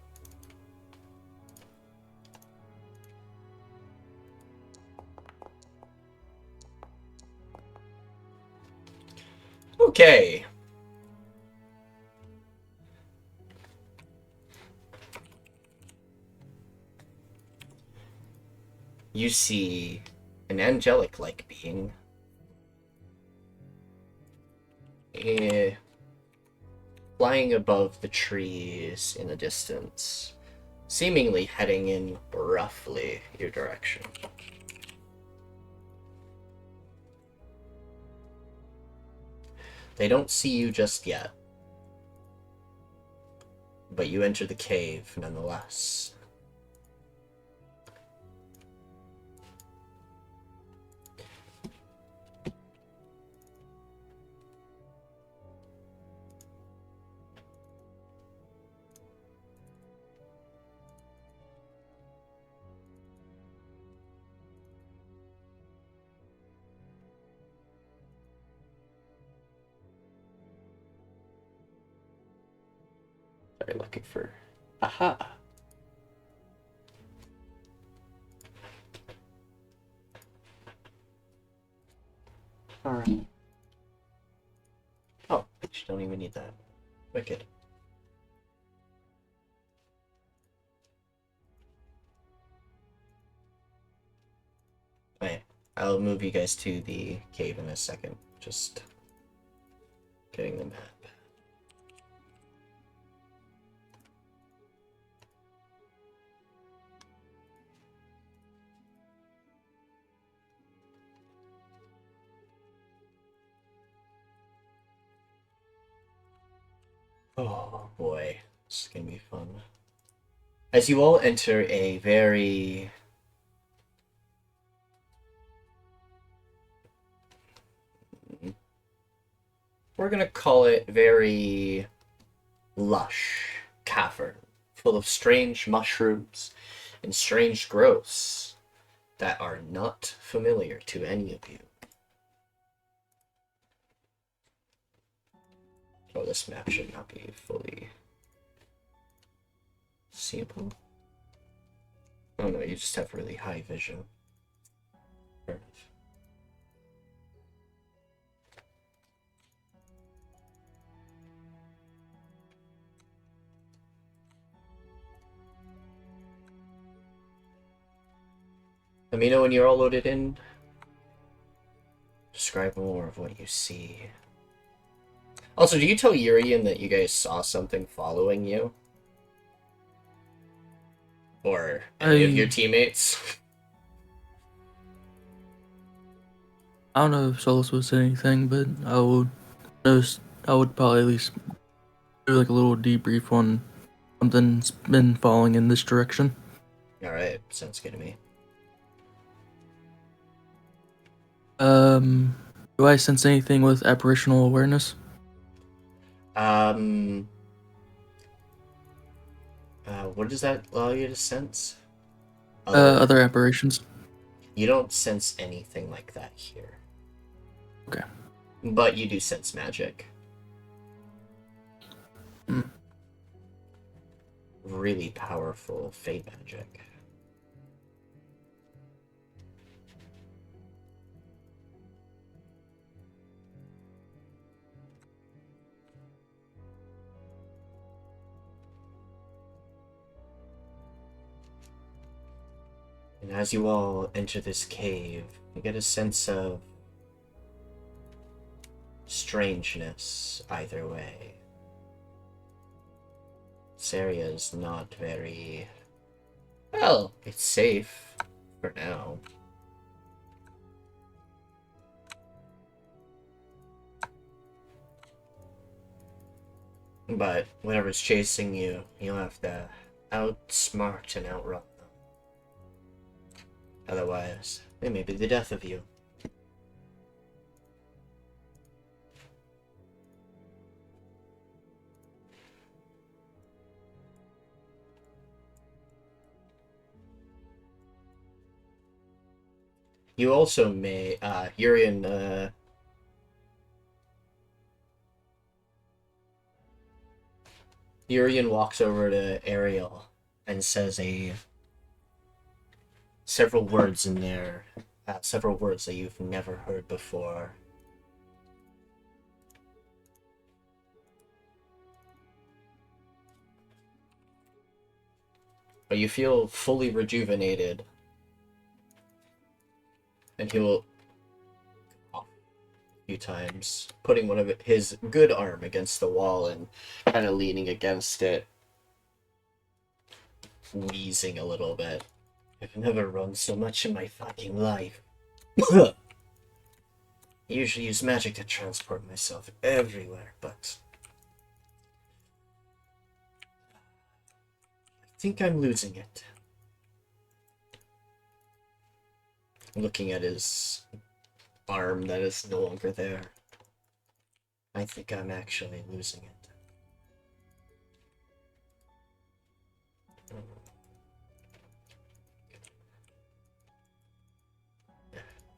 S2: Okay. You see an angelic-like being. Flying above the trees in the distance, seemingly heading in roughly your direction. They don't see you just yet, but you enter the cave nonetheless. Sorry, looking for... Aha! Alright. Oh, you don't even need that. Wicked. Alright, I'll move you guys to the cave in a second. Just getting the map. Oh boy, this is gonna be fun. As you all enter a very... we're gonna call it very lush cavern, full of strange mushrooms and strange growths that are not familiar to any of you. Oh, this map should not be fully seeable. Oh no, you just have really high vision. Fair enough. Let me know when you're all loaded in. Describe more of what you see. Also, do you tell Yrian that you guys saw something following you? Or any of your teammates?
S4: I don't know if Solace was anything, but I would probably at least do like a little debrief on something's been falling in this direction.
S2: Alright, sounds good to me.
S4: Do I sense anything with apparitional awareness?
S2: What does that allow you to sense?
S4: Other apparitions.
S2: You don't sense anything like that here.
S4: Okay.
S2: But you do sense magic. Really powerful fate magic. And as you all enter this cave, you get a sense of strangeness either way. This area is not very... well, it's safe for now. But whatever's chasing you, you'll have to outsmart and outrun them. Otherwise, it may be the death of you. You also may, Yrian, Yrian walks over to Ariel and says several words in there, several words that you've never heard before. But you feel fully rejuvenated. And he will cough a few times, putting one of his good arm against the wall and kind of leaning against it, wheezing a little bit. I've never run so much in my fucking life. I usually use magic to transport myself everywhere, but I think I'm losing it. Looking at his arm that is no longer there, I think I'm actually losing it.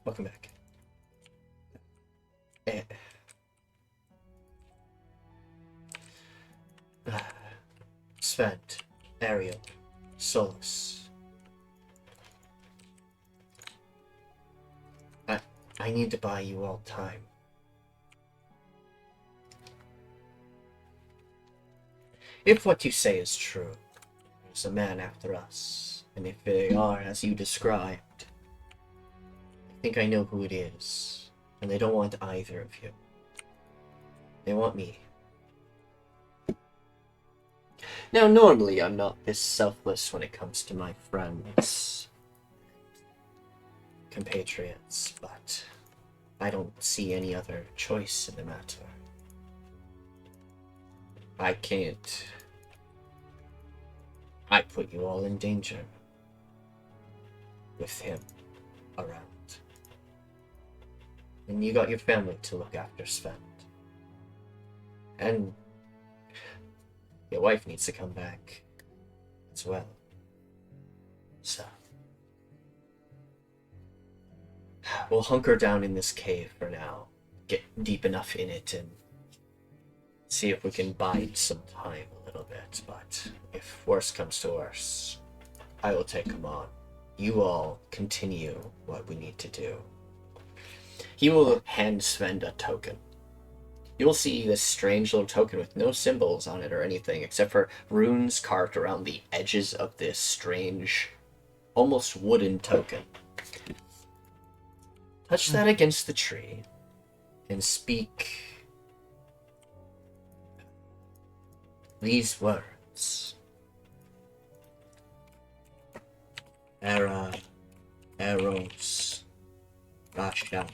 S2: Welcome back. Svend, Ariel, Solace. I need to buy you all time. If what you say is true, there's a man after us, and if they are as you described, I think I know who it is, and they don't want either of you. They want me. Now, normally I'm not this selfless when it comes to my friends, compatriots, but I don't see any other choice in the matter. I can't. I put you all in danger with him around. And you got your family to look after, Svend. And your wife needs to come back as well. So we'll hunker down in this cave for now. Get deep enough in it and see if we can bide some time a little bit. But if worse comes to worse, I will take him on. You all continue what we need to do. He will hand Svend a token. You will see this strange little token with no symbols on it or anything, except for runes carved around the edges of this strange, almost wooden token. Touch that against the tree and speak these words. Era, Eros, Rasha.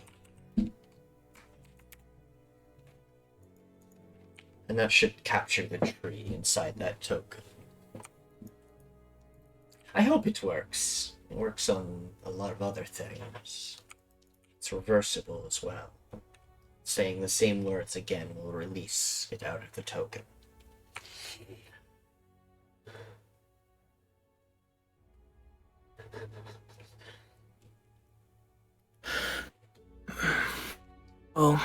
S2: And that should capture the tree inside that token. I hope it works. It works on a lot of other things. It's reversible as well. Saying the same words again will release it out of the token.
S4: Well,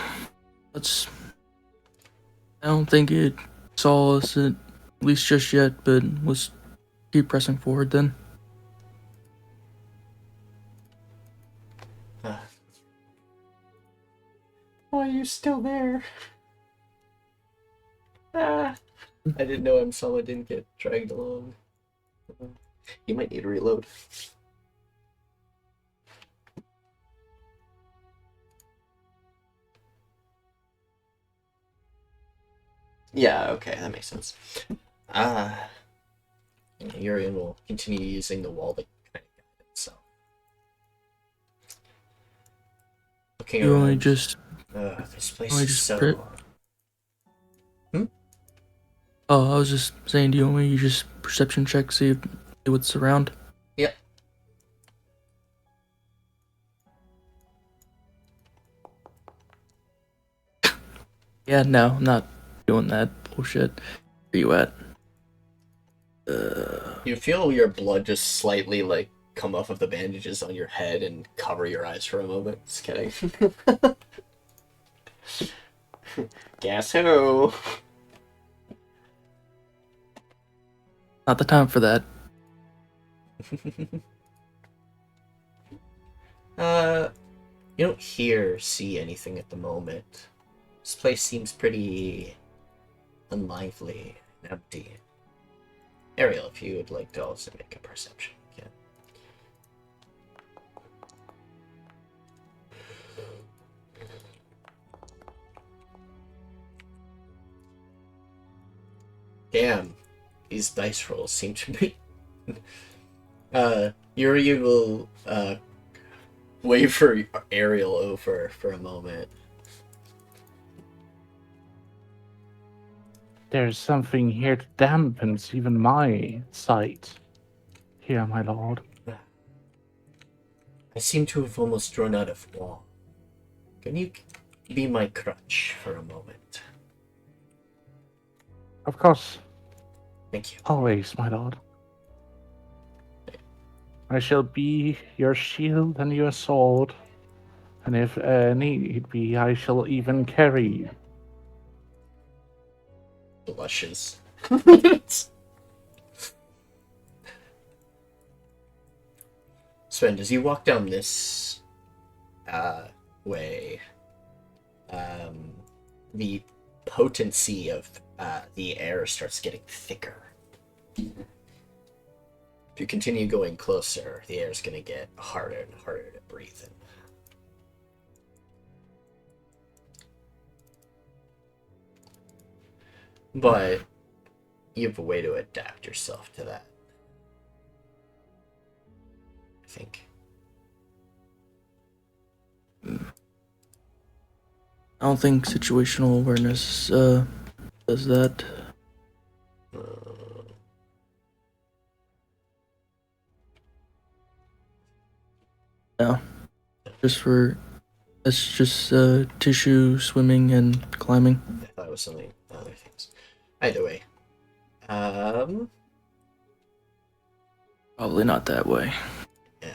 S4: I don't think it saw us at least just yet, but let's keep pressing forward then.
S2: Why are you still there? I didn't know Amsala didn't get dragged along. You might need to reload. Yeah, okay, that makes sense. Yrian will continue using the wall to kind of guide itself. Looking
S4: You
S2: around.
S4: only just
S2: This place
S4: only
S2: is
S4: just
S2: so...
S4: Oh, I was just saying, do you want me to just perception check, see what's around?
S2: Yep.
S4: Yeah, no, I'm not doing that bullshit. Where you at?
S2: You feel your blood just slightly, like, come off of the bandages on your head and cover your eyes for a moment. Just kidding. Guess who?
S4: Not the time for that.
S2: You don't see anything at the moment. This place seems pretty unlively and empty. Ariel, if you would like to also make a perception, you can. Damn, these dice rolls seem to be... Yrian will, wave for Ariel over for a moment.
S3: There's something here that dampens even my sight. Here, my lord.
S2: I seem to have almost run out of wall. Can you be my crutch for a moment?
S3: Of course,
S2: Thank you.
S3: always, my lord. I shall be your shield and your sword, and if need be, I shall even carry you.
S2: Blushes. Svend, as you walk down this way, the potency of the air starts getting thicker. If you continue going closer, the air is going to get harder and harder to breathe in. But you have a way to adapt yourself to that, I think.
S4: I don't think situational awareness does that. No. It's just tissue, swimming, and climbing.
S2: I thought it was something other things. Either way.
S4: Probably not that way.
S2: Yeah.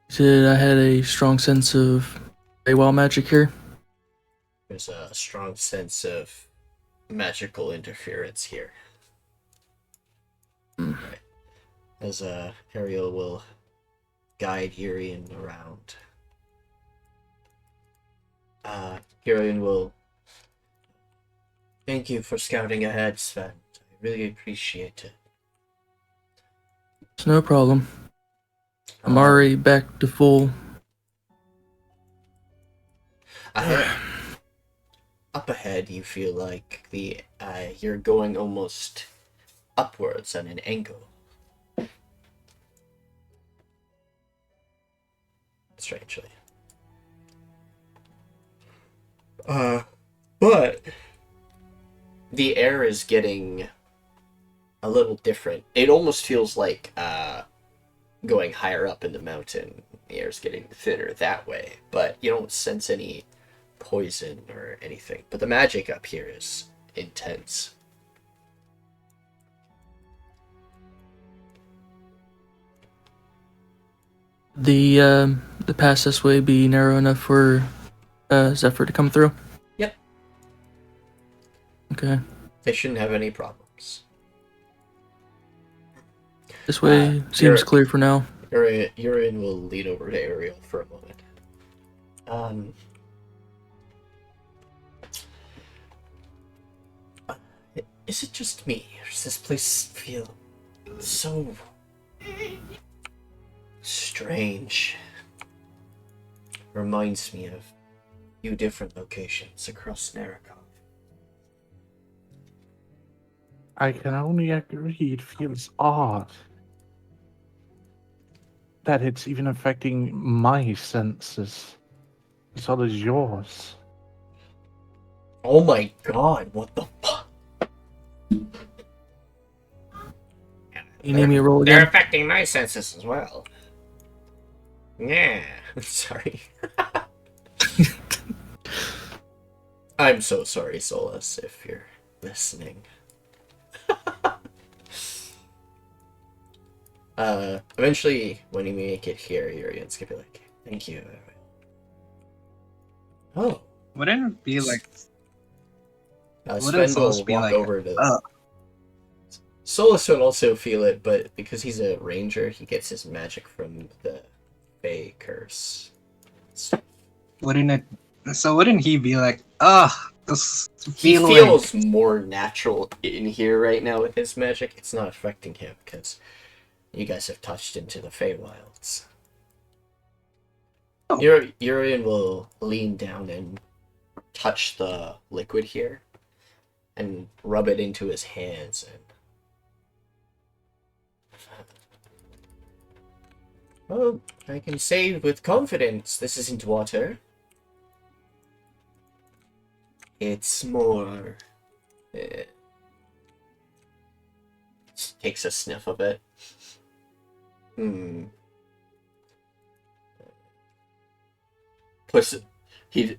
S4: Said I had a strong sense of Feywild magic here.
S2: There's a strong sense of magical interference here. Right. As Ariel will guide Yrian around. Yrian will thank you for scouting ahead, Svend. I really appreciate it.
S4: It's no problem. I'm already back to full.
S2: Up ahead, you feel like you're going almost upwards at an angle. Strangely. But the air is getting a little different. It almost feels like going higher up in the mountain. The air's getting thinner that way, but you don't sense any poison or anything. But the magic up here is intense.
S4: The pass this way be narrow enough for Zephyr to come through?
S2: Yep.
S4: Okay.
S2: They shouldn't have any problems.
S4: This way seems clear for now.
S2: Yrian will lead over to Ariel for a moment. Is it just me, or does this place feel so strange? Reminds me of a few different locations across Narrakov.
S3: I can only agree it feels odd. That it's even affecting my senses, as well as yours.
S2: Oh my god, what the fuck?
S4: You need me to roll
S2: They're
S4: again?
S2: affecting my senses as well. Yeah, sorry. I'm so sorry, Solace, if you're listening. Eventually, when you make it here, Yrian's gonna be like, thank you. Oh.
S5: Wouldn't it be like...
S2: Svend will walk over to... Solace would also feel it, but because he's a ranger, he gets his magic from the Fey curse.
S5: Wouldn't he be like, this
S2: He
S5: feeling...
S2: feels more natural in here right now with his magic. It's not affecting him, because you guys have touched into the Feywilds.
S5: Oh.
S2: Yrian will lean down and touch the liquid here, and rub it into his hands, and well, I can say with confidence this isn't water. It's more... takes a sniff of it. Puts it... He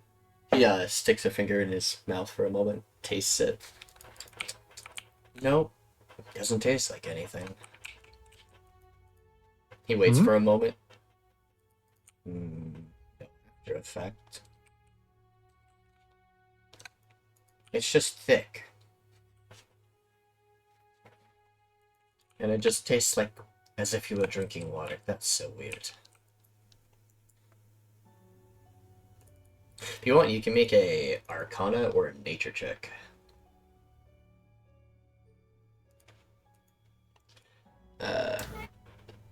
S2: sticks a finger in his mouth for a moment, tastes it. Nope, doesn't taste like anything. He waits for a moment. No after effect. It's just thick. And it just tastes like as if you were drinking water. That's so weird. If you want, you can make a Arcana or a Nature check.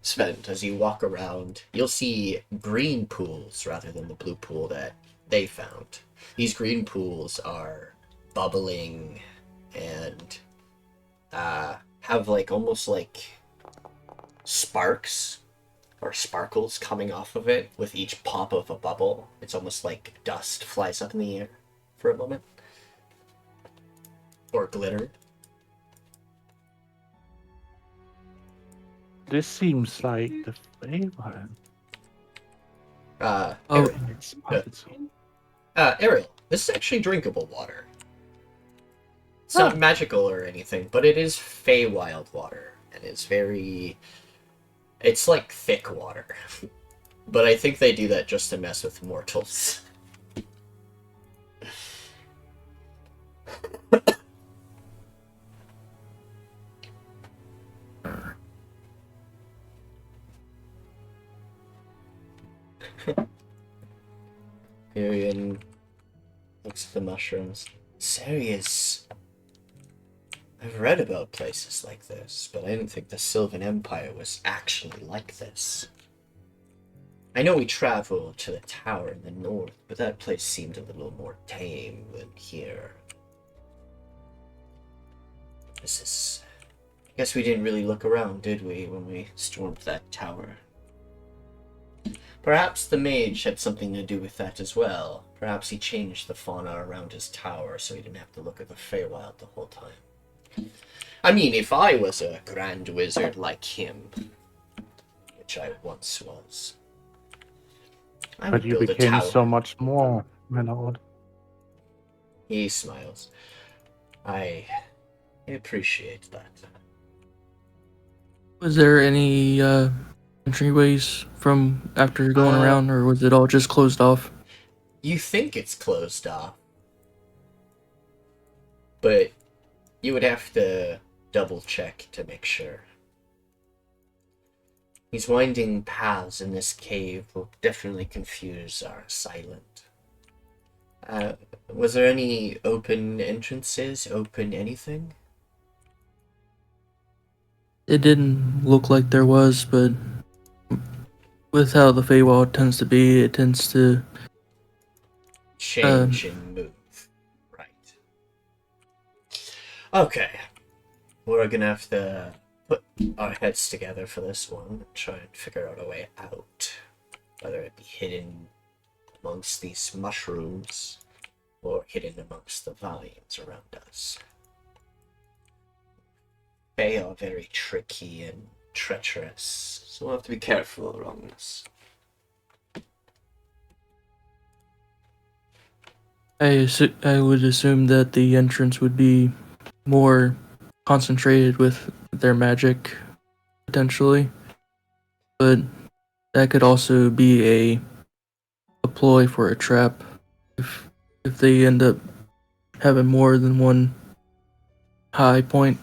S2: Svend, as you walk around, you'll see green pools rather than the blue pool that they found. These green pools are bubbling and have like almost like sparks or sparkles coming off of it with each pop of a bubble. It's almost like dust flies up in the air for a moment. Or glitter.
S3: This seems like the Feywild.
S4: Oh,
S2: Ariel, this is actually drinkable water. It's not magical or anything, but it is Feywild water. And it's very... It's like thick water. But I think they do that just to mess with mortals. Yrian looks at the mushrooms. Serious. I've read about places like this, but I didn't think the Sylvan Empire was actually like this. I know we traveled to the tower in the north, but that place seemed a little more tame than here. This is... I guess we didn't really look around, did we, when we stormed that tower? Perhaps the mage had something to do with that as well. Perhaps he changed the fauna around his tower so he didn't have to look at the Feywild the whole time. I mean, if I was a grand wizard like him, which I once was, I would
S3: But you
S2: build a
S3: became
S2: tower.
S3: so much more, my lord.
S2: He smiles. I appreciate that.
S4: was there any entryways from after going around, or was it all just closed off?
S2: You think it's closed off, but you would have to double check to make sure. These winding paths in this cave will definitely confuse our assailant. Was there any open entrances, open anything?
S4: It didn't look like there was, but with how the Feywild tends to be, it tends to
S2: Change and move. Right. Okay. We're gonna have to put our heads together for this one and try and figure out a way out. Whether it be hidden amongst these mushrooms or hidden amongst the vines around us. They are very tricky and treacherous, so we'll have to be careful around this.
S4: I would assume that the entrance would be more concentrated with their magic, potentially. But that could also be a ploy for a trap if they end up having more than one high point.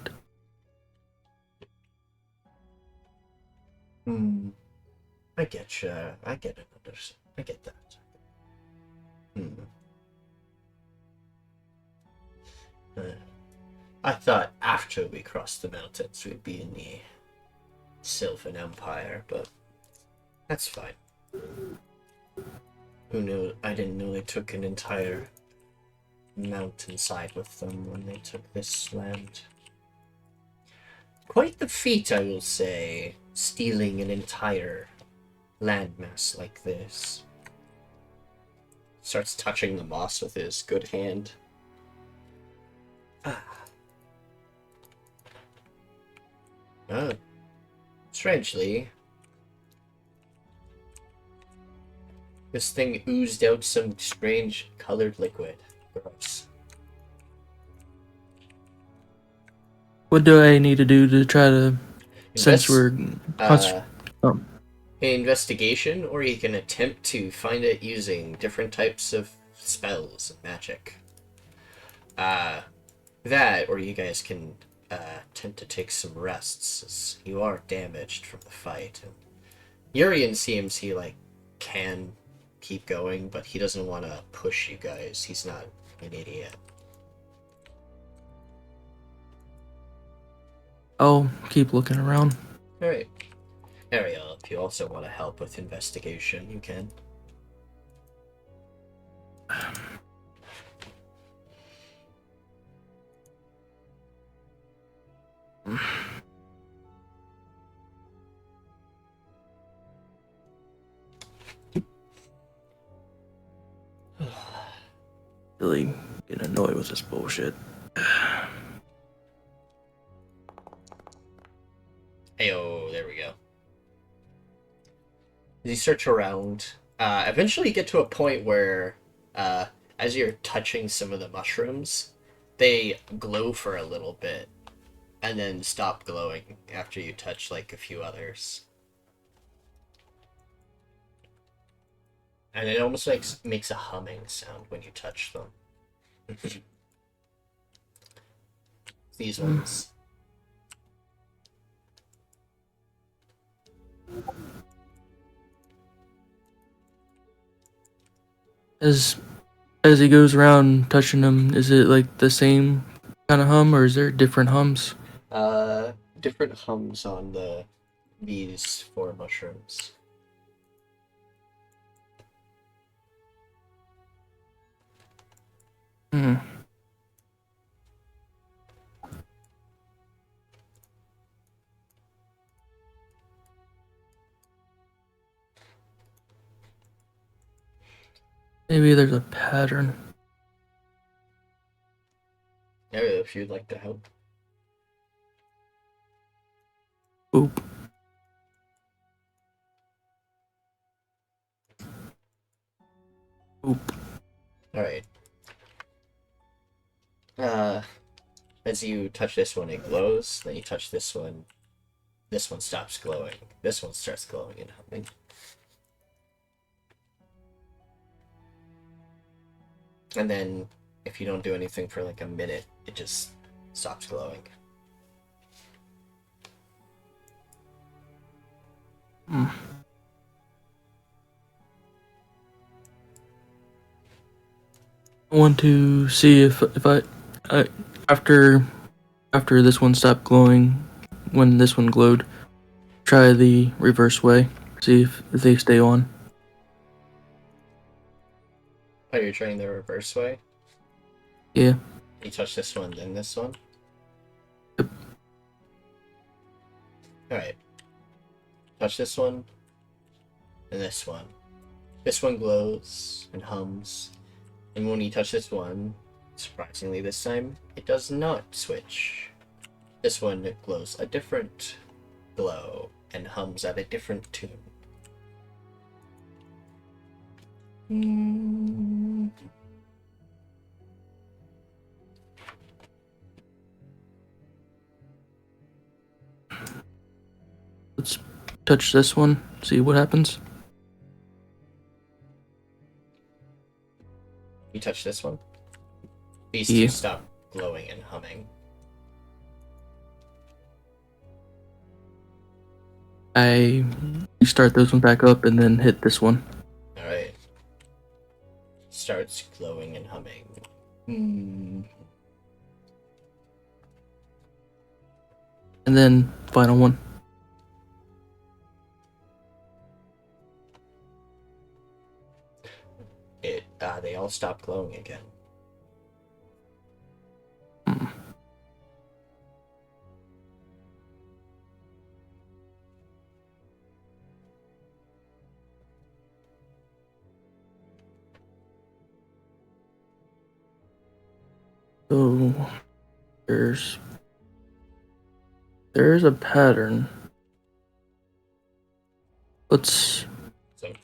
S2: I get you. I get it. I get that. I thought after we crossed the mountains we'd be in the Sylvan Empire, but that's fine. Who knew? I didn't know they took an entire mountainside with them when they took this land. Quite the feat, I will say, stealing an entire landmass like this. Starts touching the moss with his good hand. Strangely, this thing oozed out some strange colored liquid. Gross.
S4: What do I need to do to try to, since we're
S2: investigation, or you can attempt to find it using different types of spells and magic. That, or you guys can tend to take some rests, as you are damaged from the fight. And Yrian seems he, like, can keep going, but he doesn't want to push you guys. He's not an idiot.
S4: I'll keep looking around.
S2: Alright. Ariel, if you also want to help with investigation, you can.
S4: Really getting annoyed with this bullshit.
S2: Heyo, there we go. As you search around, eventually you get to a point where, as you're touching some of the mushrooms, they glow for a little bit, and then stop glowing after you touch, like, a few others. And it almost makes a humming sound when you touch them. These ones.
S4: As he goes around touching them, is it like the same kind of hum, or is there different hums?
S2: Different hums on these 4 mushrooms.
S4: Hmm. Maybe there's a pattern.
S2: Ariel, if you'd like to help.
S4: Oop. Oop.
S2: Alright. As you touch this one, it glows. Then you touch this one stops glowing. This one starts glowing and humming. And then, if you don't do anything for like a minute, it just stops glowing.
S4: Hmm. I want to see if I after this one stopped glowing, when this one glowed, try the reverse way. See if they stay on.
S2: Oh, you're trying the reverse way?
S4: Yeah.
S2: You touch this one, then this one?
S4: Yep.
S2: Alright. Touch this one, and this one. This one glows and hums. And when you touch this one, surprisingly this time, it does not switch. This one glows a different glow and hums at a different tune.
S4: Let's touch this one, see what happens.
S2: You touch this one? These
S4: Yeah.
S2: two stop glowing and humming.
S4: I start those ones back up and then hit this one.
S2: Alright. Starts glowing and humming.
S4: And then final one.
S2: They all stop glowing again.
S4: So there's a pattern. Let's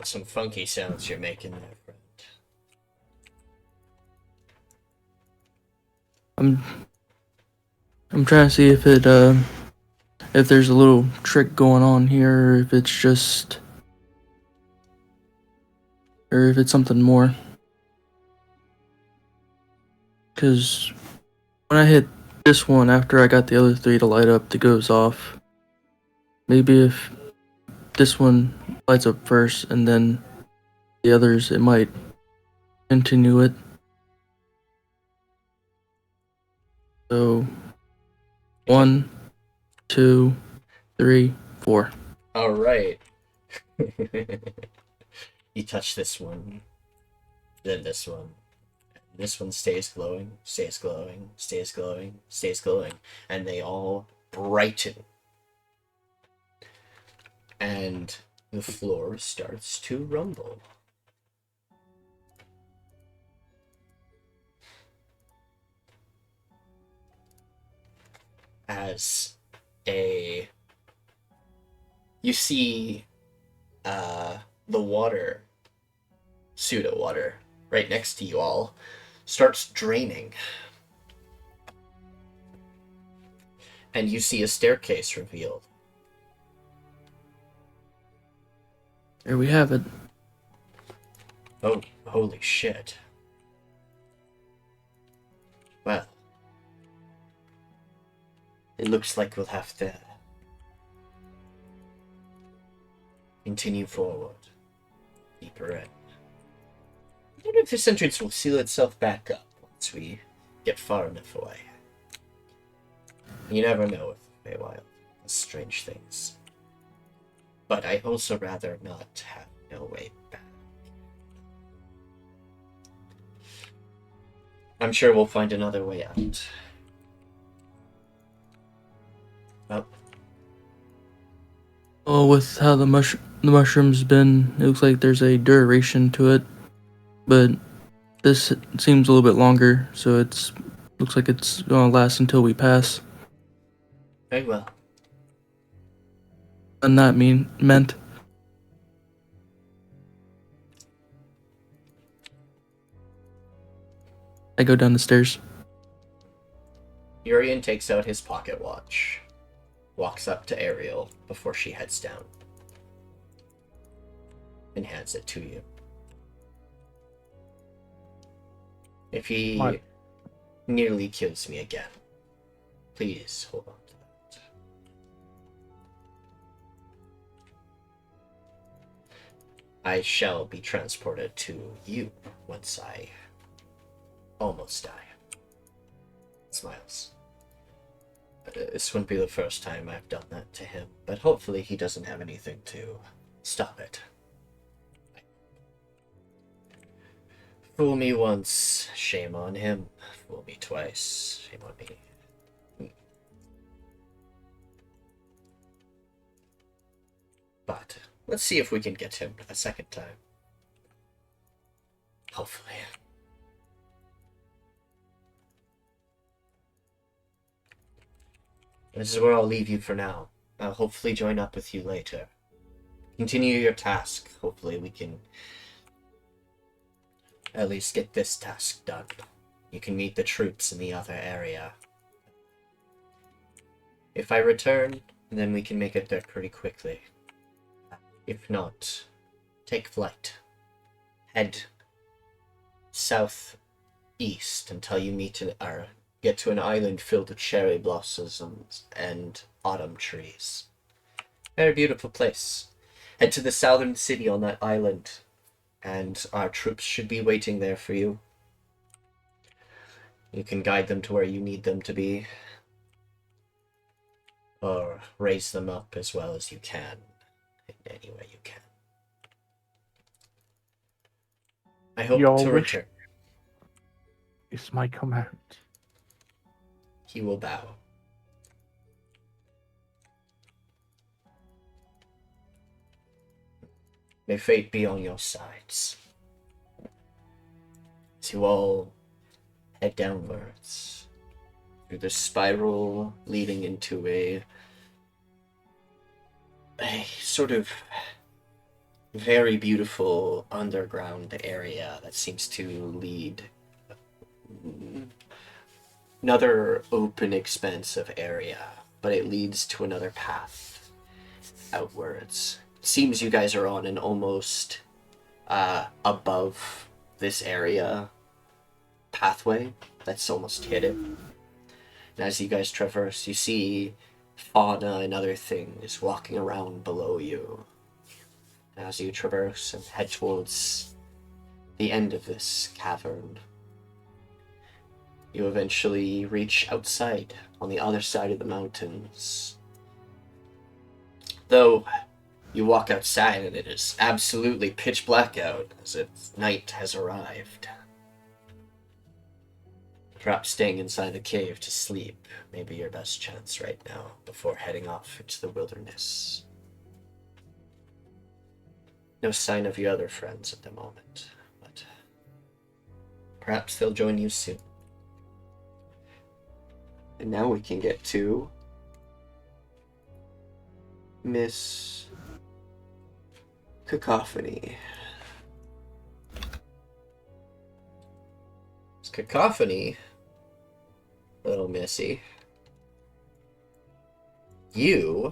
S2: Some funky sounds you're making there, friend.
S4: I'm trying to see if if there's a little trick going on here, or if it's just, or if it's something more. Because when I hit this one, after I got the other three to light up, that goes off. Maybe if this one lights up first and then the others, it might continue it. So, 1, 2, 3, 4.
S2: All right. You touch this one, then this one. This one stays glowing, stays glowing, stays glowing, stays glowing, and they all brighten. And the floor starts to rumble. As you see the water, pseudo water, right next to you all, starts draining. And you see a staircase revealed.
S4: There we have it.
S2: Oh, holy shit. Well, it looks like we'll have to continue forward, deeper in. I wonder if this entrance will seal itself back up once we get far enough away. You never know with Feywild. Strange things. But I also rather not have no way back. I'm sure we'll find another way out. Well,
S4: Oh, with how the mushroom's been, it looks like there's a duration to it, but this seems a little bit longer, so looks like it's gonna last until we pass.
S2: very well.
S4: And that meant I go down the stairs.
S2: Yrian takes out his pocket watch, walks up to Ariel before she heads down, and hands it to you. If he
S3: What?
S2: nearly kills me again, please hold on to that. I shall be transported to you once I almost die. Smiles. This wouldn't be the first time I've done that to him, but hopefully he doesn't have anything to stop it. Fool me once, shame on him. Fool me twice, shame on me. But let's see if we can get him a second time. Hopefully. This is where I'll leave you for now. I'll hopefully join up with you later. Continue your task. Hopefully we can at least get this task done. You can meet the troops in the other area. If I return, then we can make it there pretty quickly. If not, take flight. Head southeast until you get to an island filled with cherry blossoms and autumn trees. Very beautiful place. Head to the southern city on that island, and our troops should be waiting there for you. You can guide them to where you need them to be, or raise them up as well as you can, in any way you can. I hope
S3: Your
S2: to
S3: wish-
S2: return.
S3: Is my command.
S2: He will bow. May fate be on your sides. As you all head downwards through the spiral leading into a sort of very beautiful underground area that seems to lead another open expanse of area, but it leads to another path outwards. It seems you guys are on an almost above this area pathway that's almost hidden. As you guys traverse, you see fauna and other things walking around below you. As you traverse and head towards the end of this cavern, you eventually reach outside on the other side of the mountains. Though you walk outside and it is absolutely pitch black out, as if night has arrived. Perhaps staying inside the cave to sleep may be your best chance right now before heading off into the wilderness. No sign of your other friends at the moment, but perhaps they'll join you soon. And now we can get to Miss Cacophony. Miss Cacophony, little missy, you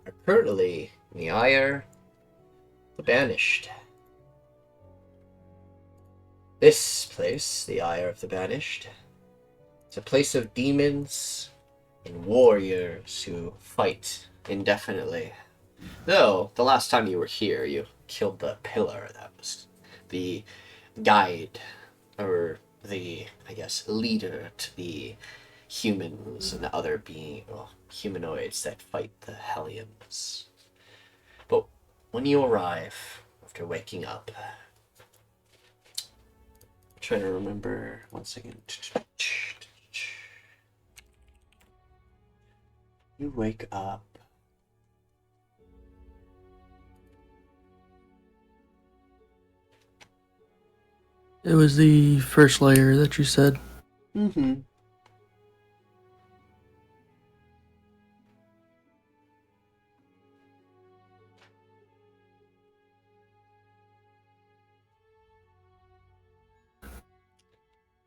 S2: are currently in the Ire the Banished. This place, the Ire of the Banished, it's a place of demons and warriors who fight indefinitely. Though, the last time you were here, you killed the pillar that was the guide, or the, I guess, leader to the humans and other humanoids that fight the Hellions. But when you arrive, after waking up, I'm trying to remember, 1 second. You wake up.
S4: It was the first layer that you said.
S2: Mm-hmm.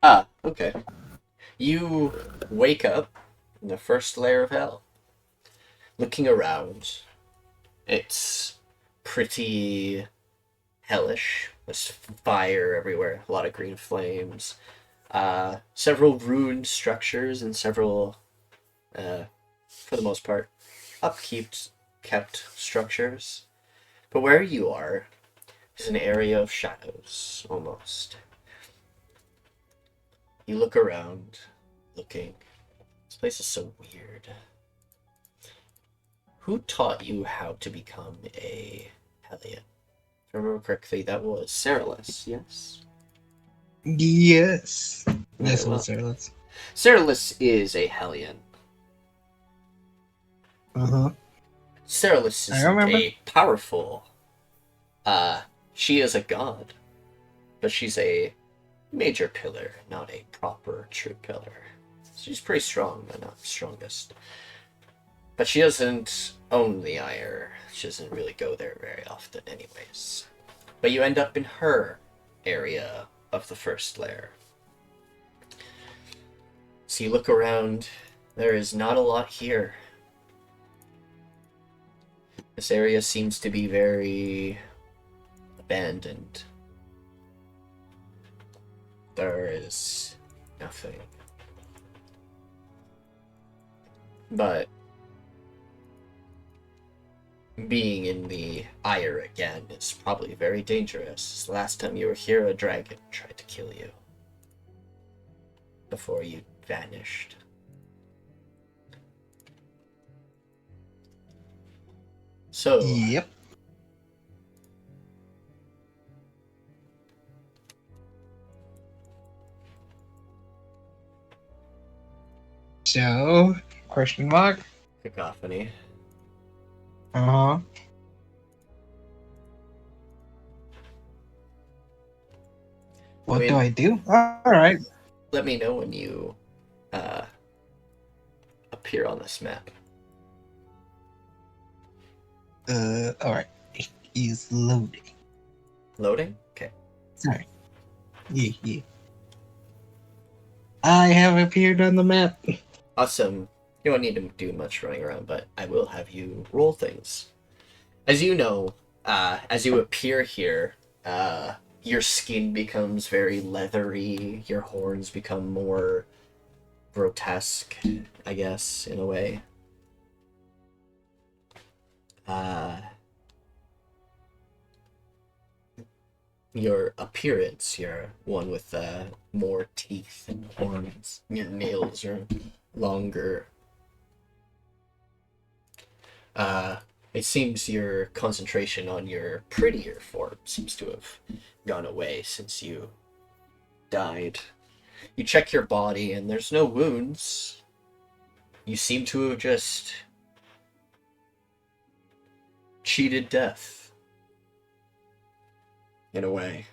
S2: Ah, okay. You wake up in the first layer of hell. Looking around, it's pretty hellish. There's fire everywhere, a lot of green flames, several ruined structures, and several, for the most part, kept structures. But where you are is an area of shadows, almost. You look around, looking. This place is so weird. Who taught you how to become a Hellion? If I remember correctly, that was Solace, yes?
S5: Yes. Yes,
S2: Very well.
S5: Solace.
S2: Solace is a Hellion.
S5: Uh-huh.
S2: Solace is
S5: I remember.
S2: a powerful. She is a god, but she's a major pillar, not a proper true pillar. She's pretty strong, but not strongest. But she doesn't own the Ire. She doesn't really go there very often anyways. But you end up in her area of the first layer. So you look around, there is not a lot here. This area seems to be very abandoned. There is nothing. But being in the Ire again is probably very dangerous. Last time you were here, a dragon tried to kill you. Before you vanished. So,
S5: Yep. So, question mark?
S2: Cacophony.
S5: Uh-huh. What do I do? Alright.
S2: Let me know when you appear on this map.
S5: Alright. It is loading.
S2: Loading? Okay.
S5: Sorry. Yeah. I have appeared on the map.
S2: Awesome. You don't need to do much running around, but I will have you roll things. As you know, as you appear here, your skin becomes very leathery, your horns become more grotesque, I guess, in a way. Your appearance, you're one with more teeth and horns. Your nails are longer. It seems your concentration on your prettier form seems to have gone away since you died. You check your body and there's no wounds. You seem to have just cheated death. In a way.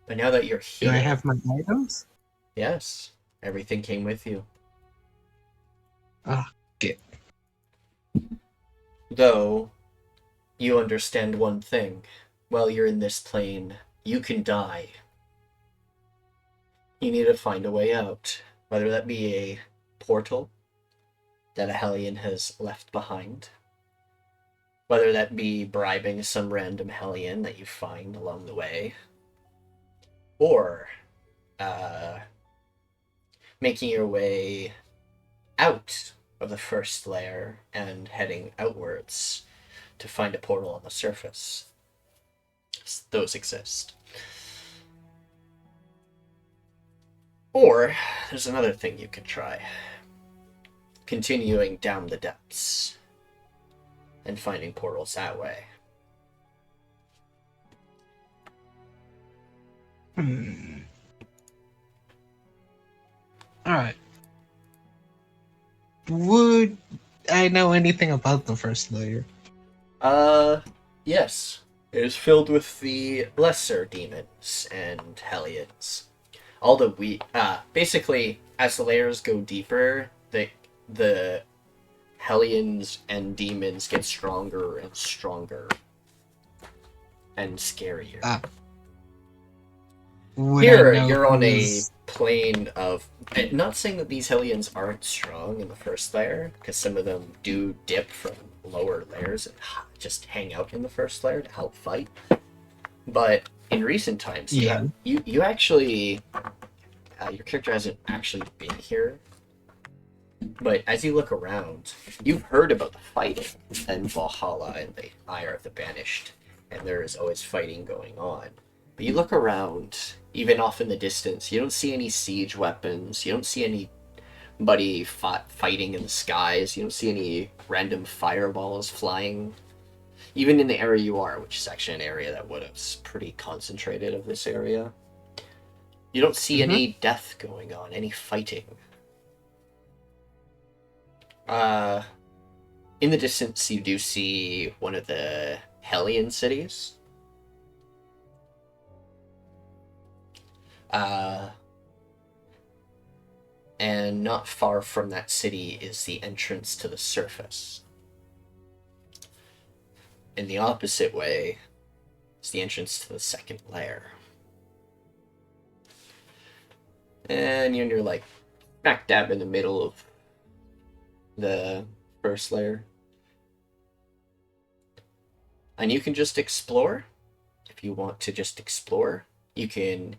S2: But now that you're
S5: Do
S2: here...
S5: I have my items?
S2: Yes. Everything came with you.
S5: Ah, okay.
S2: Though, you understand one thing. While you're in this plane, you can die. You need to find a way out. Whether that be a portal that a Hellion has left behind. Whether that be bribing some random Hellion that you find along the way. Or, making your way out of the first layer and heading outwards to find a portal on the surface. Those exist. Or, there's another thing you can try. Continuing down the depths and finding portals that way.
S5: Alright. Would I know anything about the first layer?
S2: Yes. It is filled with the lesser demons and Hellions. Basically, as the layers go deeper, the Hellions and demons get stronger and stronger. And scarier. Here, you're on a plane of... Not saying that these Hellions aren't strong in the first layer, because some of them do dip from lower layers and just hang out in the first layer to help fight. But in recent times, you actually... your character hasn't actually been here. But as you look around, you've heard about the fighting in Valhalla and the Ire of the Banished, and there is always fighting going on. But you look around, even off in the distance, you don't see any siege weapons, you don't see anybody fighting in the skies, you don't see any random fireballs flying. Even in the area you are, which is actually an area that was pretty concentrated of this area, you don't see any death going on, any fighting. In the distance, you do see one of the Hellion cities. And not far from that city is the entrance to the surface. In the opposite way is the entrance to the second layer. And you're like smack dab in the middle of the first layer. And you can just explore. If you want to just explore, you can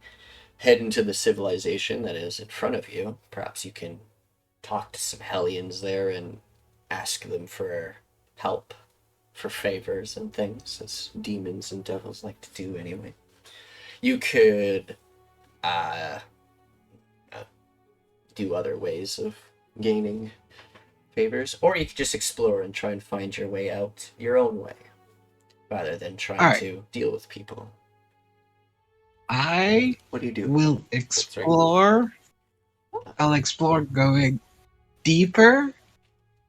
S2: head into the civilization that is in front of you. Perhaps you can talk to some Hellions there and ask them for help, for favors and things, as demons and devils like to do anyway. You could do other ways of gaining favors, or you could just explore and try and find your way out your own way, rather than trying to deal with people. What do you do?
S5: Will explore. I'll explore going deeper,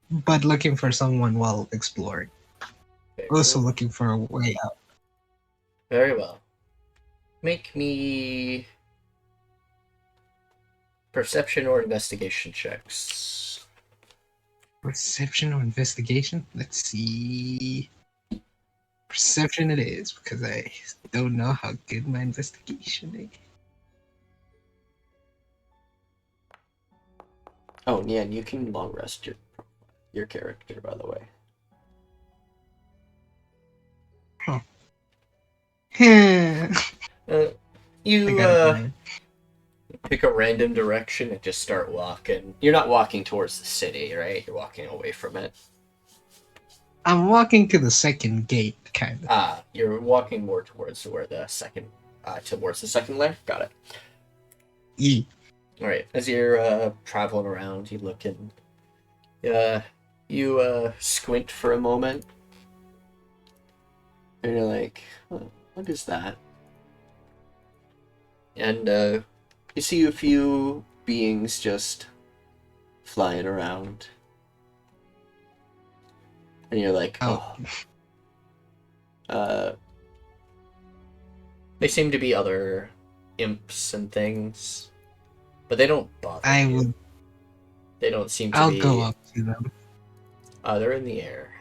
S5: but looking for someone while exploring. Also looking for a way out.
S2: Very well. Make me perception or investigation checks.
S5: Perception or investigation? Let's see. Perception it is, because I don't know how good my investigation is.
S2: Oh, yeah, and you can long rest your character, by the way.
S5: Huh.
S2: pick a random direction and just start walking. You're not walking towards the city, right? You're walking away from it.
S5: I'm walking to the second gate, kind of.
S2: You're walking more towards where the second, towards the second lair. Got it.
S5: Yeah.
S2: All right. As you're traveling around, you look and you squint for a moment, and you're like, "What is that?" And you see a few beings just flying around, and you're like,
S5: Oh.
S2: They seem to be other imps and things, but they don't bother
S5: I
S2: you.
S5: would.
S2: They don't seem to
S5: I'll
S2: be.
S5: go up to them.
S2: They're in the air.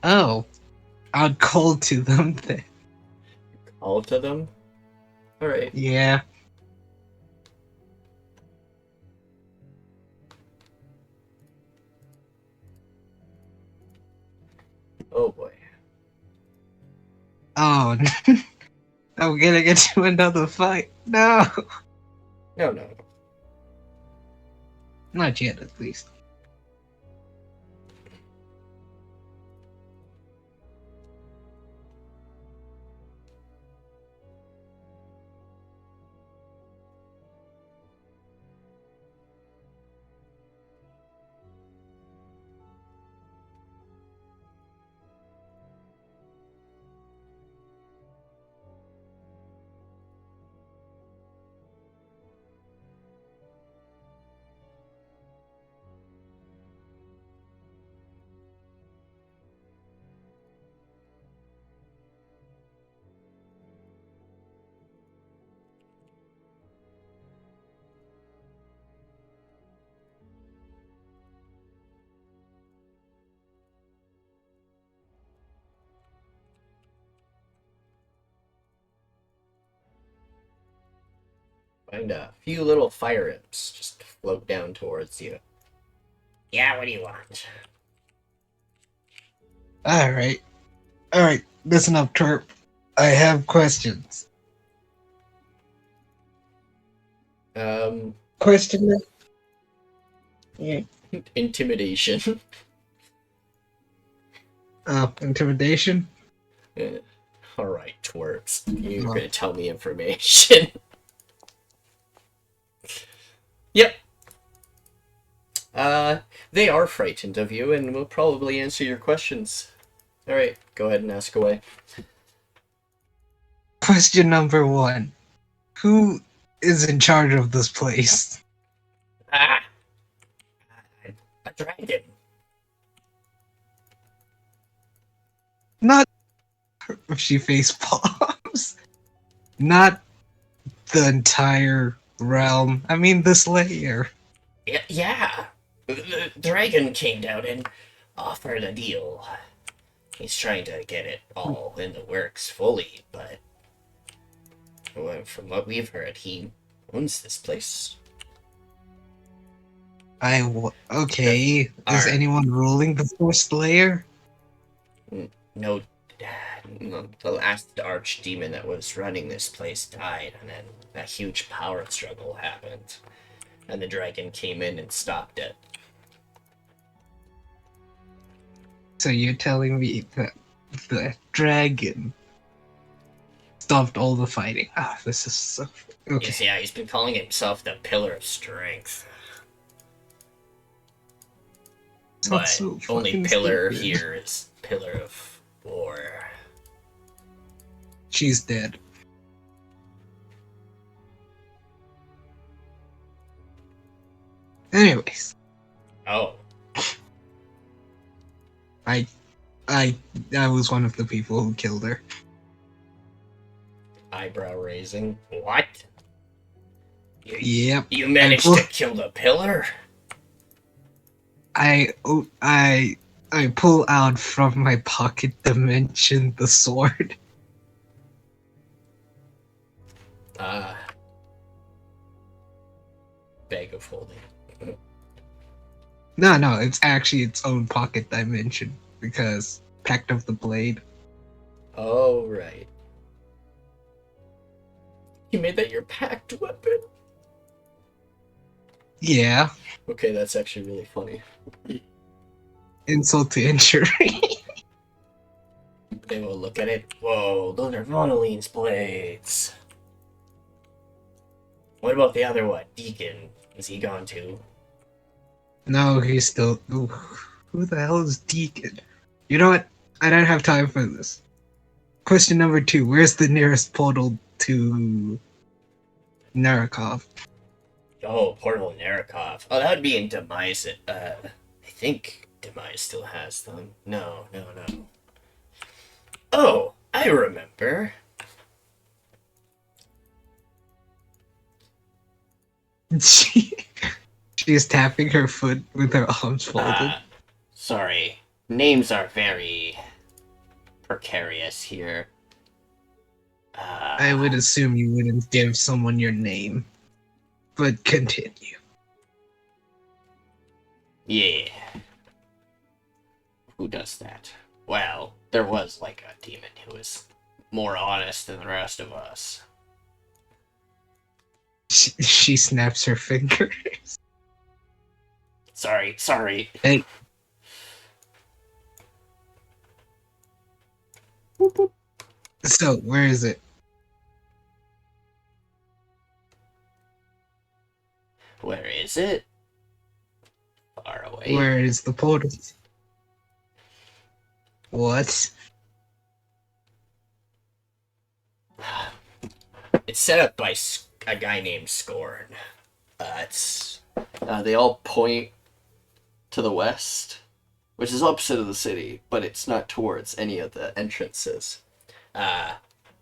S5: Oh, I'll call to them then.
S2: All to them. All right.
S5: Yeah.
S2: Oh boy.
S5: Oh, I'm gonna get to another fight. No,
S2: No.
S5: not yet, at least.
S2: Find a few little fire imps just float down towards you. Yeah, what do you want?
S5: All right. Listen up, Turp. I have questions. Question. Yeah.
S2: Intimidation.
S5: Intimidation.
S2: All right, twerps. You're
S5: Oh.
S2: gonna tell me information. Yep. They are frightened of you and will probably answer your questions. All right, go ahead and ask away.
S5: Question number 1: Who is in charge of this place?
S2: A dragon.
S5: Not if she face palms. Not the entire realm. I mean, this layer.
S2: Yeah. The dragon came down and offered a deal. He's trying to get it all in the works fully, but from what we've heard, he owns this place.
S5: Okay. Is
S2: Are-
S5: anyone ruling the first layer?
S2: No, the last archdemon that was running this place died, and then a huge power struggle happened, and the dragon came in and stopped it.
S5: So you're telling me that the dragon stopped all the fighting? This is so... Okay.
S2: Yes, yeah, he's been calling himself the Pillar of Strength. But
S5: Sounds so
S2: only
S5: fucking
S2: pillar
S5: stupid.
S2: here is Pillar of War.
S5: She's dead. Anyways,
S2: Oh,
S5: I was one of the people who killed her.
S2: eyebrow raising. What?
S5: Yep.
S2: You managed
S5: I-
S2: to kill the pillar?
S5: I pull out from my pocket dimension the sword.
S2: Bag of holding.
S5: No, it's actually its own pocket dimension because Pact of the Blade.
S2: Oh, right. You made that your packed weapon?
S5: Yeah.
S2: Okay, that's actually really funny.
S5: Insult to injury.
S2: They will look at it. Whoa, those are Monoline's blades. What about the other one? Deacon. Is he gone too?
S5: No, he's still. Ooh, who the hell is Deacon? You know what? I don't have time for this. Question number 2. Where's the nearest portal to Narakov?
S2: Oh, Portal Narikov. Oh, that would be in Demise. I think Demise still has them. No. Oh, I remember.
S5: She is tapping her foot with her arms folded.
S2: Sorry. Names are very precarious here.
S5: I would assume you wouldn't give someone your name. But continue.
S2: Yeah. Who does that? Well, there was like a demon who was more honest than the rest of us.
S5: She snaps her finger.
S2: Sorry.
S5: Hey. So, where is it?
S2: Where is it? Far away.
S5: Where is the portal? What?
S2: It's set up by a guy named Scorn. They all point to the west, which is opposite of the city, but it's not towards any of the entrances.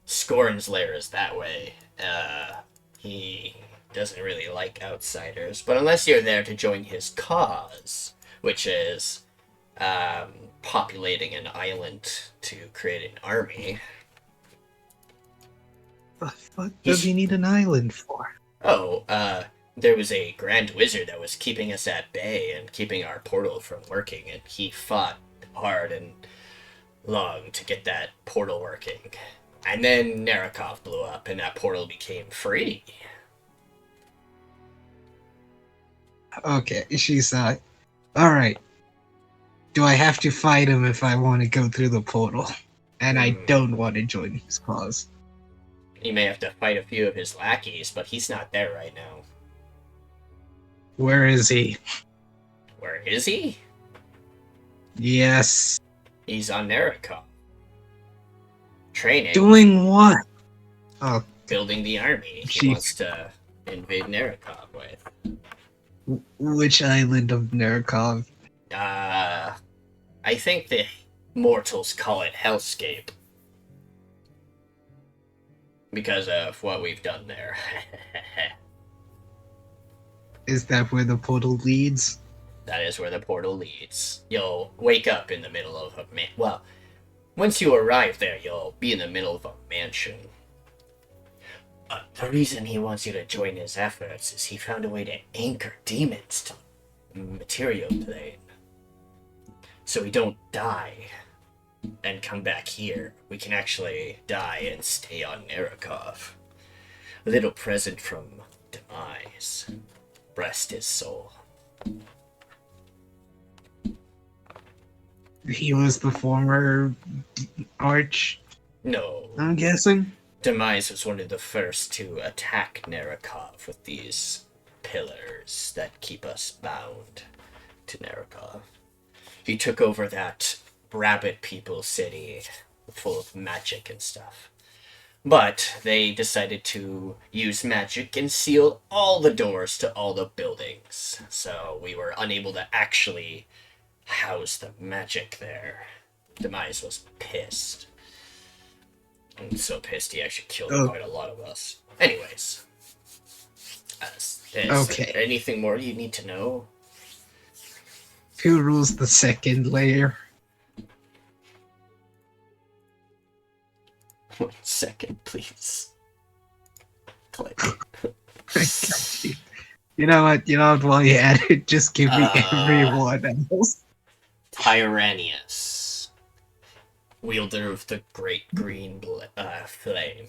S2: Scorn's lair is that way. He doesn't really like outsiders, but unless you're there to join his cause, which is populating an island to create an army.
S5: The fuck does he need an island for?
S2: Oh, there was a grand wizard that was keeping us at bay and keeping our portal from working, and he fought hard and long to get that portal working. And then Narakov blew up, and that portal became free.
S5: Okay, she's alright. Do I have to fight him if I want to go through the portal? And I don't want to join his cause.
S2: You may have to fight a few of his lackeys, but he's not there right now.
S5: Where is he?
S2: Where is he?
S5: Yes.
S2: He's on Narakov. Training.
S5: Doing what? Oh,
S2: Building the army he
S5: Jeez.
S2: wants to invade Narakov with.
S5: which island of Narakov?
S2: I think the mortals call it Hellscape. Because of what we've done there.
S5: Is that where the portal leads?
S2: That is where the portal leads. You'll wake up in the middle of a well, once you arrive there, you'll be in the middle of a mansion. The reason he wants you to join his efforts is he found a way to anchor demons to material plane. So we don't die and come back here. We can actually die and stay on Narakov. A little present from Demise. Rest his soul.
S5: He was the former Arch,
S2: No.
S5: I'm guessing?
S2: Demise was one of the first to attack Narakov with these pillars that keep us bound to Narakov. He took over that rabbit people city full of magic and stuff. But they decided to use magic and seal all the doors to all the buildings. So we were unable to actually house the magic there. Demise was pissed. And so pissed he actually killed quite a lot of us. Anyways.
S5: Okay.
S2: Anything more you need to know?
S5: Who rules the second layer?
S2: 1 second, please. Click.
S5: You know what? While you're at it, just give me everyone else.
S2: Tyrannius. Wielder of the great green flame.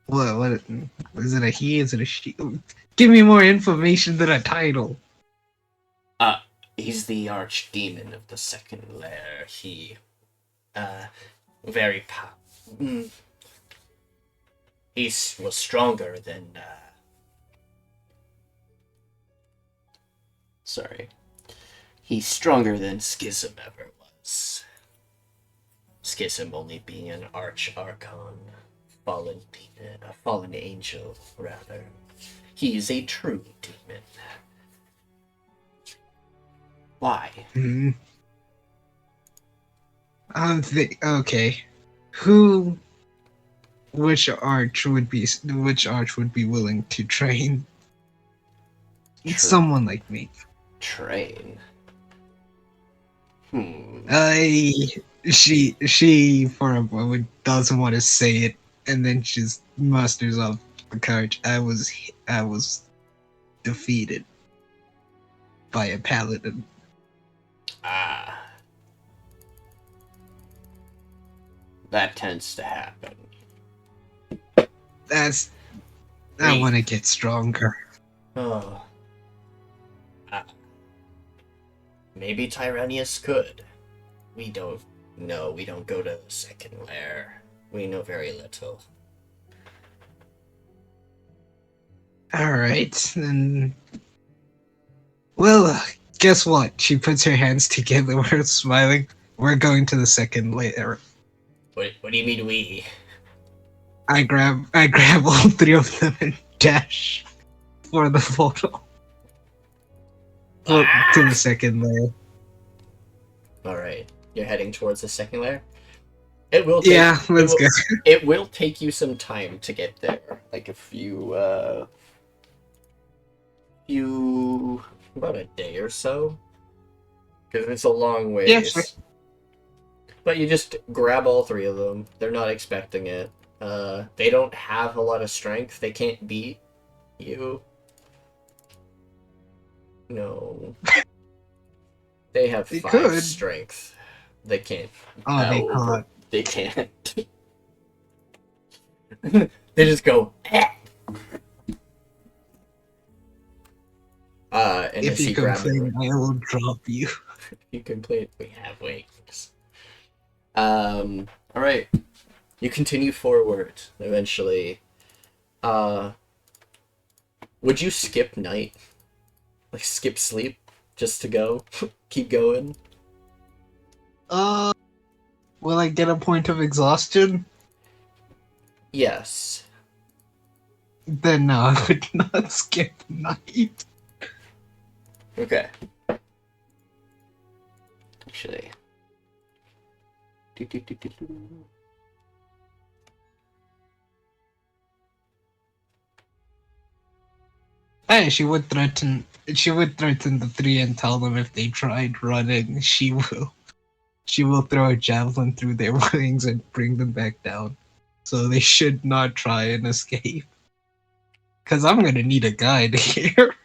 S5: What is it? A he? Is it a she? Give me more information than a title.
S2: He's the archdemon of the second lair. He, very he was stronger than, sorry. He's stronger than Schism ever was. Schism only being an archon, a fallen angel, rather. He is a true demon. Why?
S5: Okay. Which arch would be willing to train someone like me?
S2: Train.
S5: She for a moment doesn't want to say it, and then just musters up the courage. I was defeated by a paladin.
S2: That tends to happen.
S5: I want to get stronger.
S2: Oh. Maybe Tyrannius could. We don't know. We don't go to the second lair. We know very little.
S5: Alright, then. Well, guess what? She puts her hands together, we're smiling. We're going to the second layer.
S2: What do you mean we?
S5: I grab all three of them and dash for the photo. To the second layer.
S2: Alright. You're heading towards the second layer? It will
S5: let's go.
S2: It will take you some time to get there. Like a few about a day or so. Because it's a long ways.
S5: Yeah, sure.
S2: But you just grab all three of them. They're not expecting it. They don't have a lot of strength. They can't beat you. No. They have
S5: They
S2: 5
S5: could.
S2: strength. They can't.
S5: Oh, they can't.
S2: They can't. They just go. And
S5: If you complain, I will drop you.
S2: If you complain, we have wings. Alright. You continue forward, eventually. Would you skip night? Like, skip sleep? Just to go? Keep going?
S5: Will I get a point of exhaustion?
S2: Yes.
S5: Then no, I would not skip night.
S2: Okay. Actually.
S5: Hey, she would threaten the three and tell them if they tried running, she will throw a javelin through their wings and bring them back down. So they should not try and escape. Cause I'm gonna need a guide here.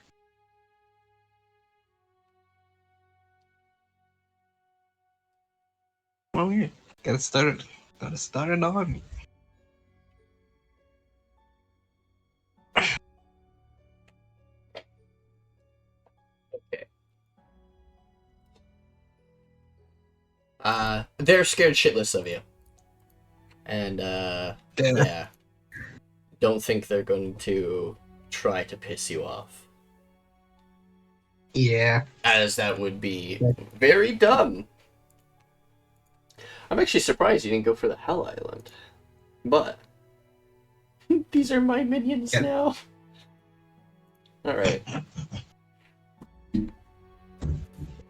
S5: Oh yeah, gotta start an army.
S2: They're scared shitless of you. And, yeah. Don't think they're going to try to piss you off.
S5: Yeah.
S2: As that would be very dumb. I'm actually surprised you didn't go for the Hell Island. But, these are my minions now. Alright.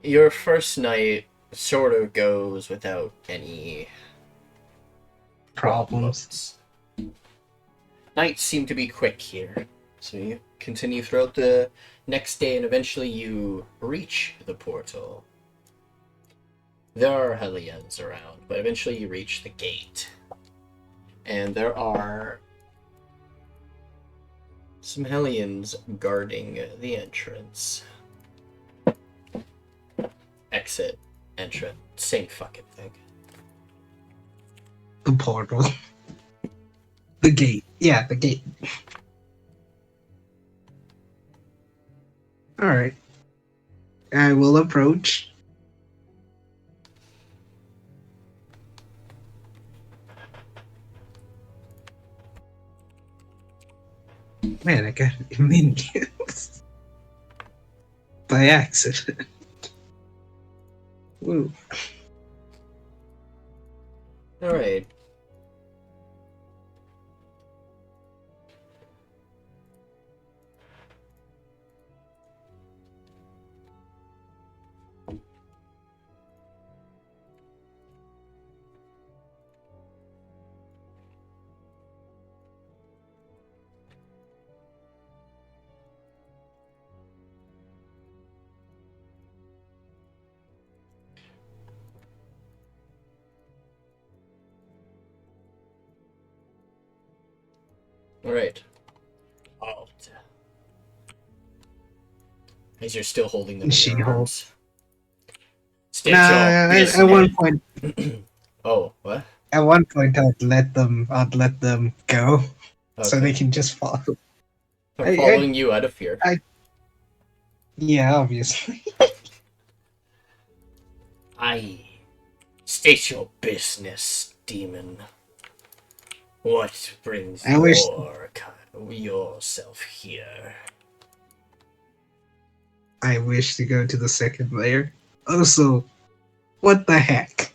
S2: Your first night sort of goes without any problems. Nights seem to be quick here, so you continue throughout the next day and eventually you reach the portal. There are Hellions around, but eventually you reach the gate. And there are some Hellions guarding the entrance. Exit. Entrance, same fucking thing.
S5: The portal. The gate. Yeah, the gate. Alright. I will approach. Man, I got minions. By accident. Woo.
S2: Alright. Alright. Alt. As you're still holding them in
S5: She
S2: your
S5: hold.
S2: arms. State
S5: Nah,
S2: your
S5: at one
S2: business.
S5: point,
S2: Oh, what?
S5: I'd let them go, so they
S2: Okay.
S5: can just follow.
S2: I'm following you out of fear.
S5: Yeah, obviously.
S2: State your business, demon. What brings
S5: I wish-
S2: yourself here?
S5: I wish to go to the second layer. Also, what the heck?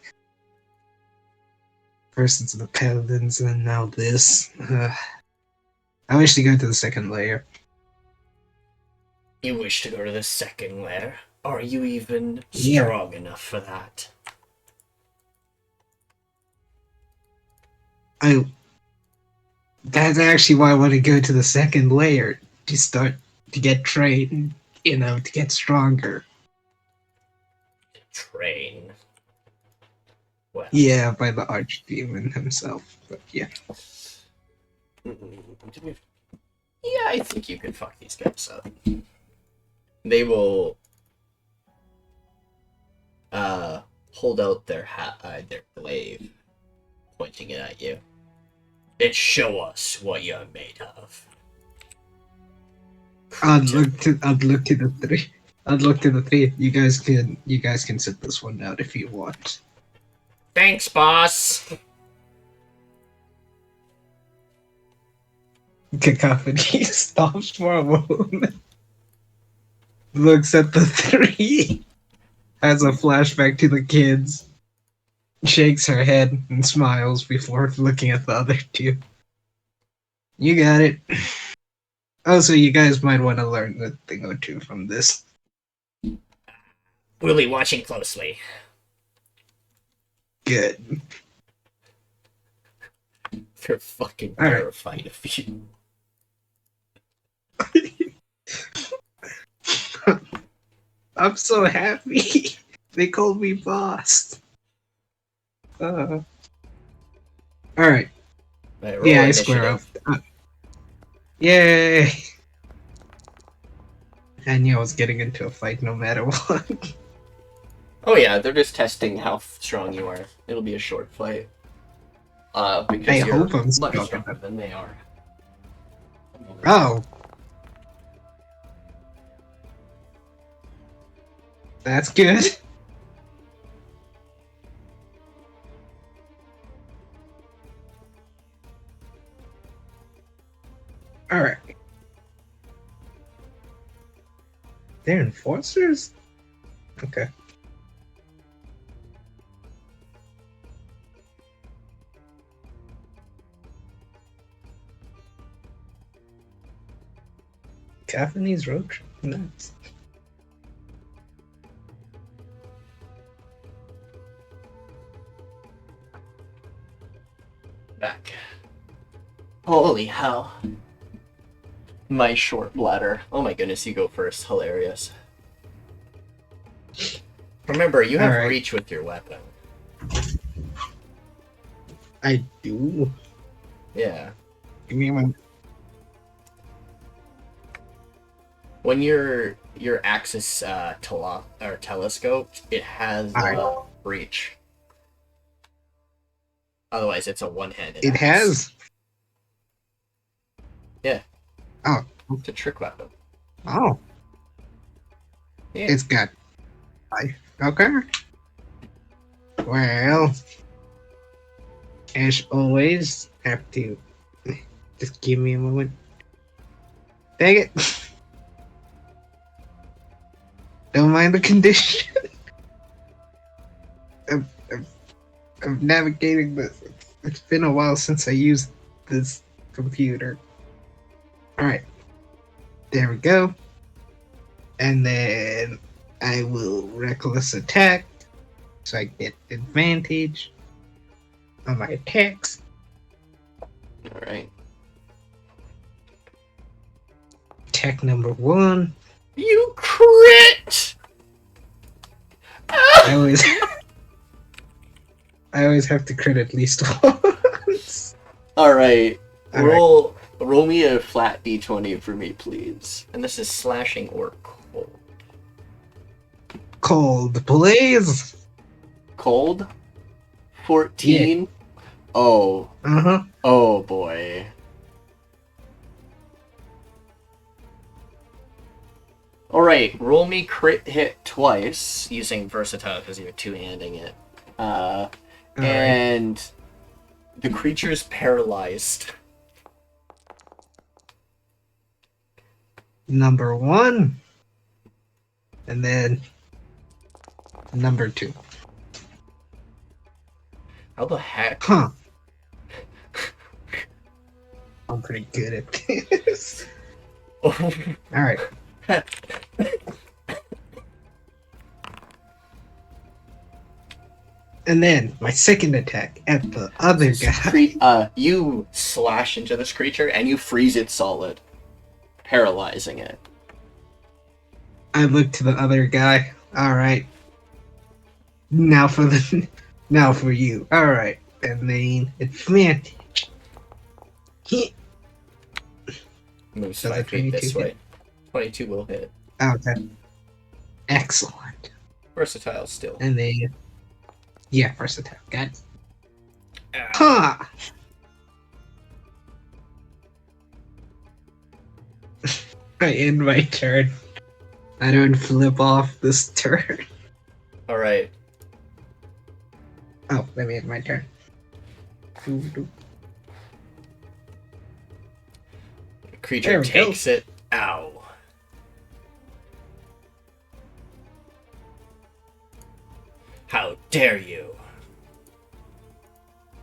S5: First it's the paladins, and now this. I wish to go to the second layer.
S2: You wish to go to the second lair? Are you even
S5: Yeah.
S2: strong enough for that?
S5: That's actually why I want to go to the second layer to start to get trained, to get stronger.
S2: Train. Well.
S5: Yeah, by the archdemon himself. But yeah.
S2: Yeah, I think you can fuck these guys up. They will hold out their glaive, pointing it at you. And show us what you're made of.
S5: I'd look to the three. I'd look to the three. You guys can sit this one out if you want.
S2: Thanks, boss.
S5: Cacophony stops for a moment. Looks at the three. Has a flashback to the kids. Shakes her head and smiles before looking at the other two. You got it. Also, you guys might want to learn a thing or two from this.
S2: We'll be watching closely.
S5: Good.
S2: They're fucking
S5: All right.
S2: terrified of you.
S5: I'm so happy. They called me boss. Alright.
S2: Right, roll
S5: Yeah, I square up.
S2: initiative.
S5: Yay! I knew I was getting into a fight no matter what.
S2: Oh yeah, they're just testing how strong you are. It'll be a short fight. Because
S5: I
S2: you're
S5: hope I'm
S2: much
S5: strong
S2: stronger
S5: enough.
S2: than they are.
S5: Oh. That's good. Alright. They're enforcers? Okay. Cacophony's road trip. Nice.
S2: Back. Holy hell. My short bladder. Oh my goodness, you go first. Hilarious. Remember, you have
S5: Alright.
S2: reach with your weapon.
S5: I do.
S2: Yeah.
S5: Give me one.
S2: When your axis telescoped, it has
S5: Alright.
S2: reach. Otherwise, it's a one-handed.
S5: It
S2: axe.
S5: has.
S2: Yeah.
S5: Oh.
S2: It's a trick weapon.
S5: Oh.
S2: Yeah.
S5: It's got life. Okay. Well, as always, have to just give me a moment. Dang it. Don't mind the condition of navigating this. It's been a while since I used this computer. Alright. There we go. And then I will reckless attack. So I get advantage on my attacks.
S2: Alright.
S5: Attack number 1.
S2: You crit!
S5: I always have to crit at least once.
S2: Alright.
S5: Alright.
S2: Roll me a flat d20 for me, please. And this is slashing or cold.
S5: Cold, please.
S2: Cold? 14?
S5: Yeah.
S2: Oh.
S5: Uh-huh.
S2: Oh boy. Alright, roll me crit hit twice, using versatile because you're two-handing it. And the creature's paralyzed.
S5: Number 1. And then number 2.
S2: How the heck?
S5: Huh. I'm pretty good at this. Alright. And then my second attack at the other guy.
S2: You slash into this creature and you freeze it solid, paralyzing it.
S5: I look to the other guy. Alright. Now for you. Alright. And then advantage.
S2: Moves
S5: Does
S2: 5
S5: a
S2: feet this
S5: 22
S2: way.
S5: hit?
S2: 22 will hit.
S5: Okay. Excellent.
S2: Versatile still.
S5: And then versatile. Got it.
S2: Ow.
S5: Huh. I end my turn. I don't flip off this turn.
S2: Alright.
S5: Oh, let me end my turn.
S2: Creature
S5: There we go.
S2: takes it. Ow. How dare you?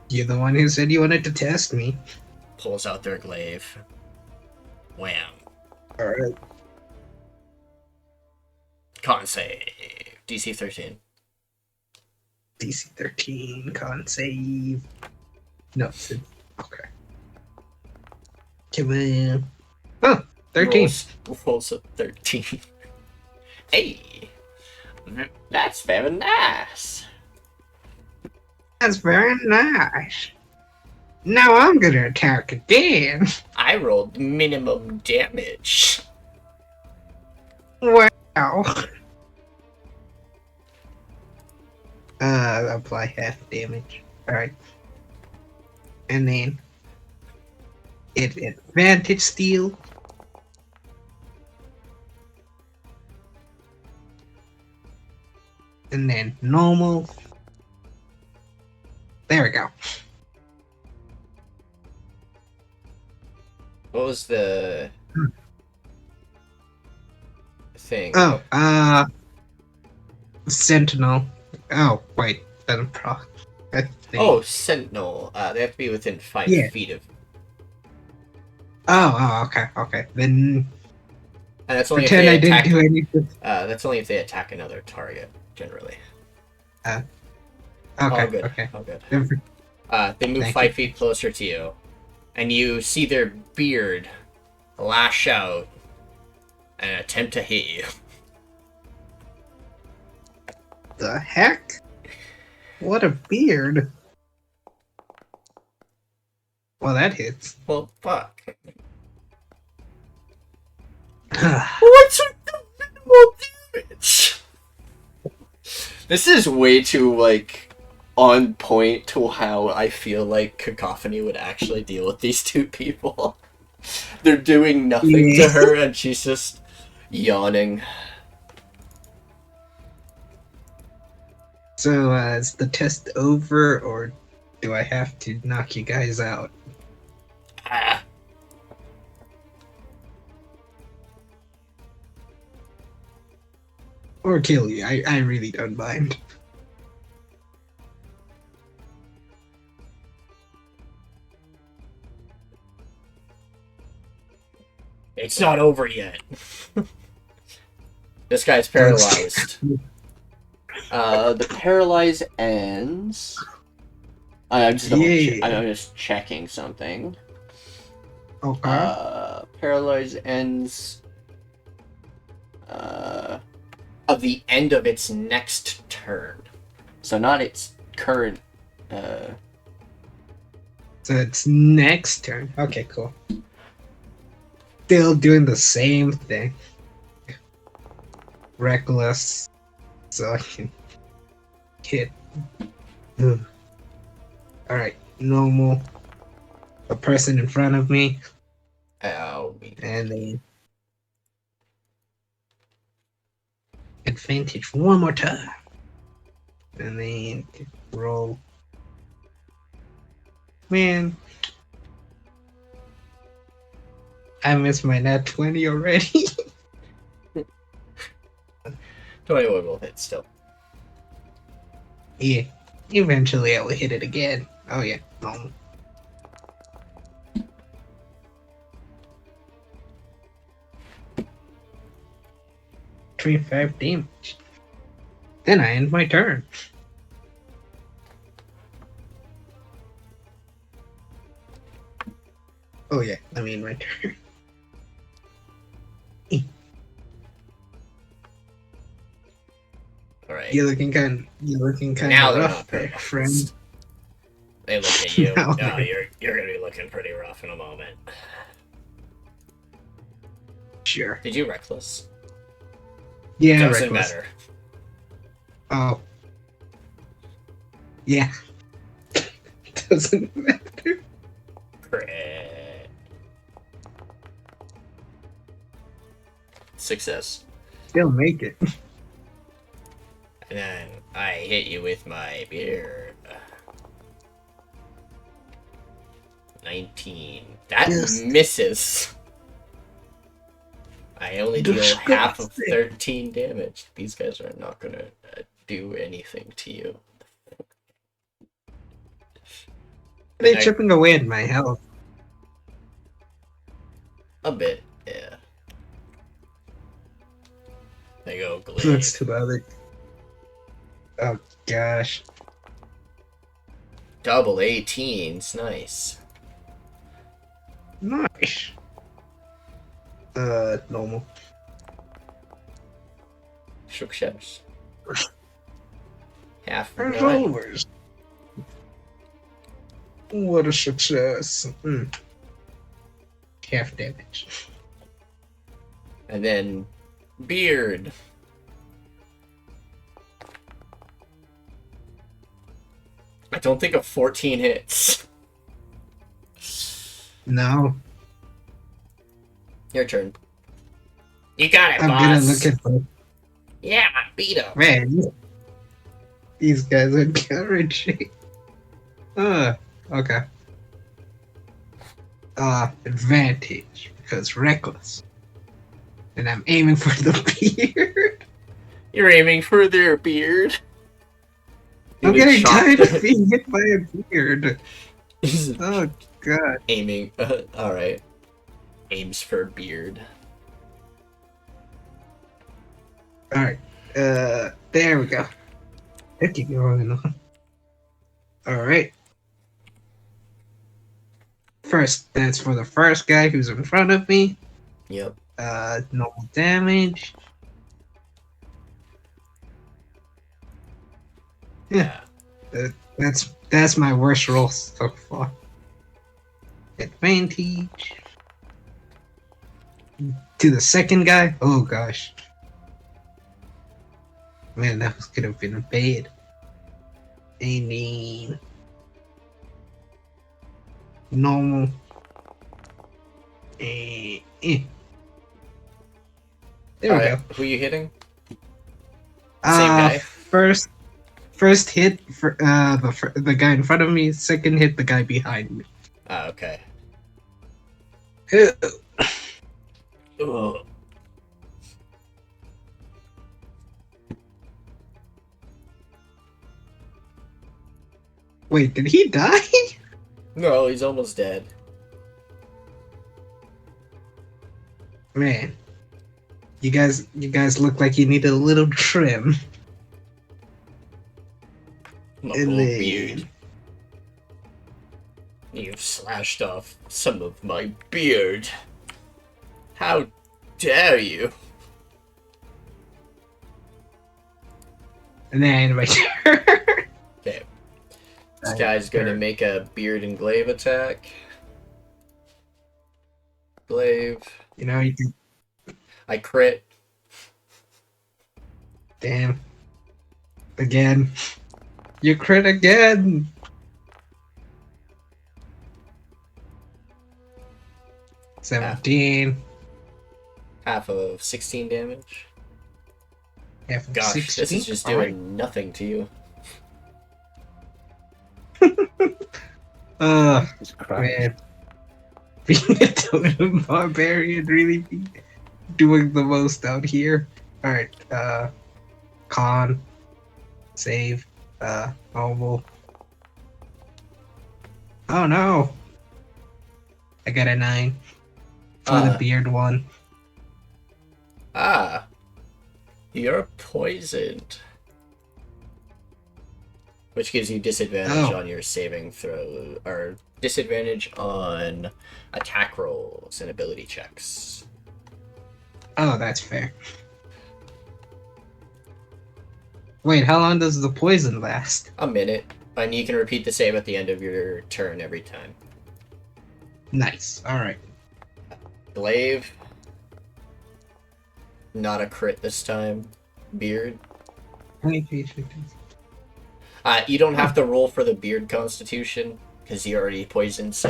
S5: You're the one who said you wanted to test me.
S2: Pulls out their glaive. Wham.
S5: Alright.
S2: Con save. DC 13.
S5: DC 13, con save. No, okay. Come on. Oh, 13.
S2: Rolls a 13. Hey! That's very nice.
S5: That's very nice. Now I'm gonna attack again.
S2: I rolled minimum damage.
S5: Wow. Apply half damage. Alright. And then it advantage steal. And then normal. There we go.
S2: What was the thing?
S5: Oh, Sentinel. Oh, wait. Doesn't proc.
S2: Oh, Sentinel. They have to be within 5 feet of.
S5: Oh, okay. Then
S2: And that's only
S5: pretend
S2: if
S5: I
S2: they attack.
S5: didn't do anything.
S2: That's only if they attack another target, generally.
S5: Okay,
S2: All good.
S5: okay.
S2: All good.
S5: Then
S2: They move
S5: Thank
S2: 5 feet closer to you, and you see their beard lash out and attempt to hit you.
S5: the heck? What a beard. Well, that hits.
S2: Well, fuck.
S5: Ah,
S2: What's with the minimal damage? This is way too, like, on point to how I feel like Cacophony would actually deal with these two people. They're doing nothing to her, and she's just yawning.
S5: So, is the test over, or do I have to knock you guys out?
S2: Ah.
S5: Or kill you? I really don't mind.
S2: It's not over yet. This guy's paralyzed. The paralyze ends. I'm just checking something.
S5: Okay.
S2: Paralyze ends of the end of its next turn. So not its current
S5: So it's next turn. Okay, cool. Still doing the same thing. Reckless. So I can hit. Alright, normal. A person in front of me.
S2: Ow.
S5: And then advantage one more time. And then roll. Man. I missed my nat 20 already.
S2: 21 will hit still.
S5: Yeah. Eventually I will hit it again. Oh yeah, normal. Three 5 damage. Then I end my turn. Oh yeah, I mean my turn.
S2: Alright.
S5: You're looking kind
S2: Now
S5: of
S2: they're
S5: rough
S2: not
S5: there,
S2: paralyzed.
S5: friend.
S2: They look at you.
S5: Now
S2: No,
S5: they're-
S2: you're gonna be looking pretty rough in a moment.
S5: Sure.
S2: Did you reckless?
S5: Yeah,
S2: Doesn't
S5: reckless.
S2: matter.
S5: Oh. Yeah. Doesn't matter.
S2: Crit. Success.
S5: Still make it.
S2: And then I hit you with my beard. 19. That
S5: Yes.
S2: misses. I only deal half of
S5: Disgusting.
S2: 13 damage. These guys are not gonna do anything to you.
S5: They're
S2: I-
S5: chipping away at my health.
S2: A bit, yeah. There you go,
S5: That's
S2: Glade.
S5: too bad. Oh gosh.
S2: Double 18s, nice.
S5: Nice. Normal.
S2: Success. Half
S5: As
S2: nine.
S5: always. What a success. Half damage.
S2: And then beard. I don't think a 14 hits.
S5: No.
S2: Your turn. You got it,
S5: I'm
S2: boss.
S5: gonna look at both.
S2: Yeah, beat him.
S5: Man, these guys are encouraging. Okay. Advantage, because reckless. And I'm aiming for the beard.
S2: You're aiming for their beard.
S5: I'm
S2: You
S5: getting
S2: shot
S5: tired
S2: the-
S5: of being hit by a beard. Oh god.
S2: Aiming. Alright. Aims for beard.
S5: Alright. There we go. I keep going on. Alright. First, that's for the first guy who's in front of me.
S2: Yep.
S5: Normal damage. Yeah. That's my worst roll so far. Advantage. To the second guy? Oh gosh. Man, that could have been bad. And then normal. There we go.
S2: Alright, who you hitting? Same guy?
S5: First hit for the guy in front of me. Second hit the guy behind me.
S2: Ah, okay.
S5: Ugh.
S2: Ugh.
S5: Wait, did he die?
S2: No, he's almost dead.
S5: Man, you guys look like you need a little trim.
S2: My
S5: And
S2: whole
S5: then-
S2: beard. You've slashed off some of my beard. How dare you?
S5: And then my turn.
S2: Okay. This guy's gonna make a beard and glaive attack. Glaive.
S5: You know, you can.
S2: I crit.
S5: Damn. Again. You crit again.
S2: Ah.
S5: 17.
S2: Half of 16 damage.
S5: Half of
S2: Gosh,
S5: 16.
S2: this is just doing nothing to you.
S3: It's crap.
S5: Man. Being a totem barbarian really be doing the most out here. Alright, con. Save. Normal. Oh no! I got a 9. For the beard one.
S2: Ah. You're poisoned. Which gives you disadvantage
S5: Oh.
S2: on your saving throw, or disadvantage on attack rolls and ability checks.
S5: Oh, that's fair. Wait, how long does the poison last?
S2: A minute, and you can repeat the save at the end of your turn every time.
S5: Nice. Alright.
S2: Glaive. Not a crit this time. Beard.
S5: 23, 15.
S2: You don't have to roll for the beard constitution, because you already poisoned, so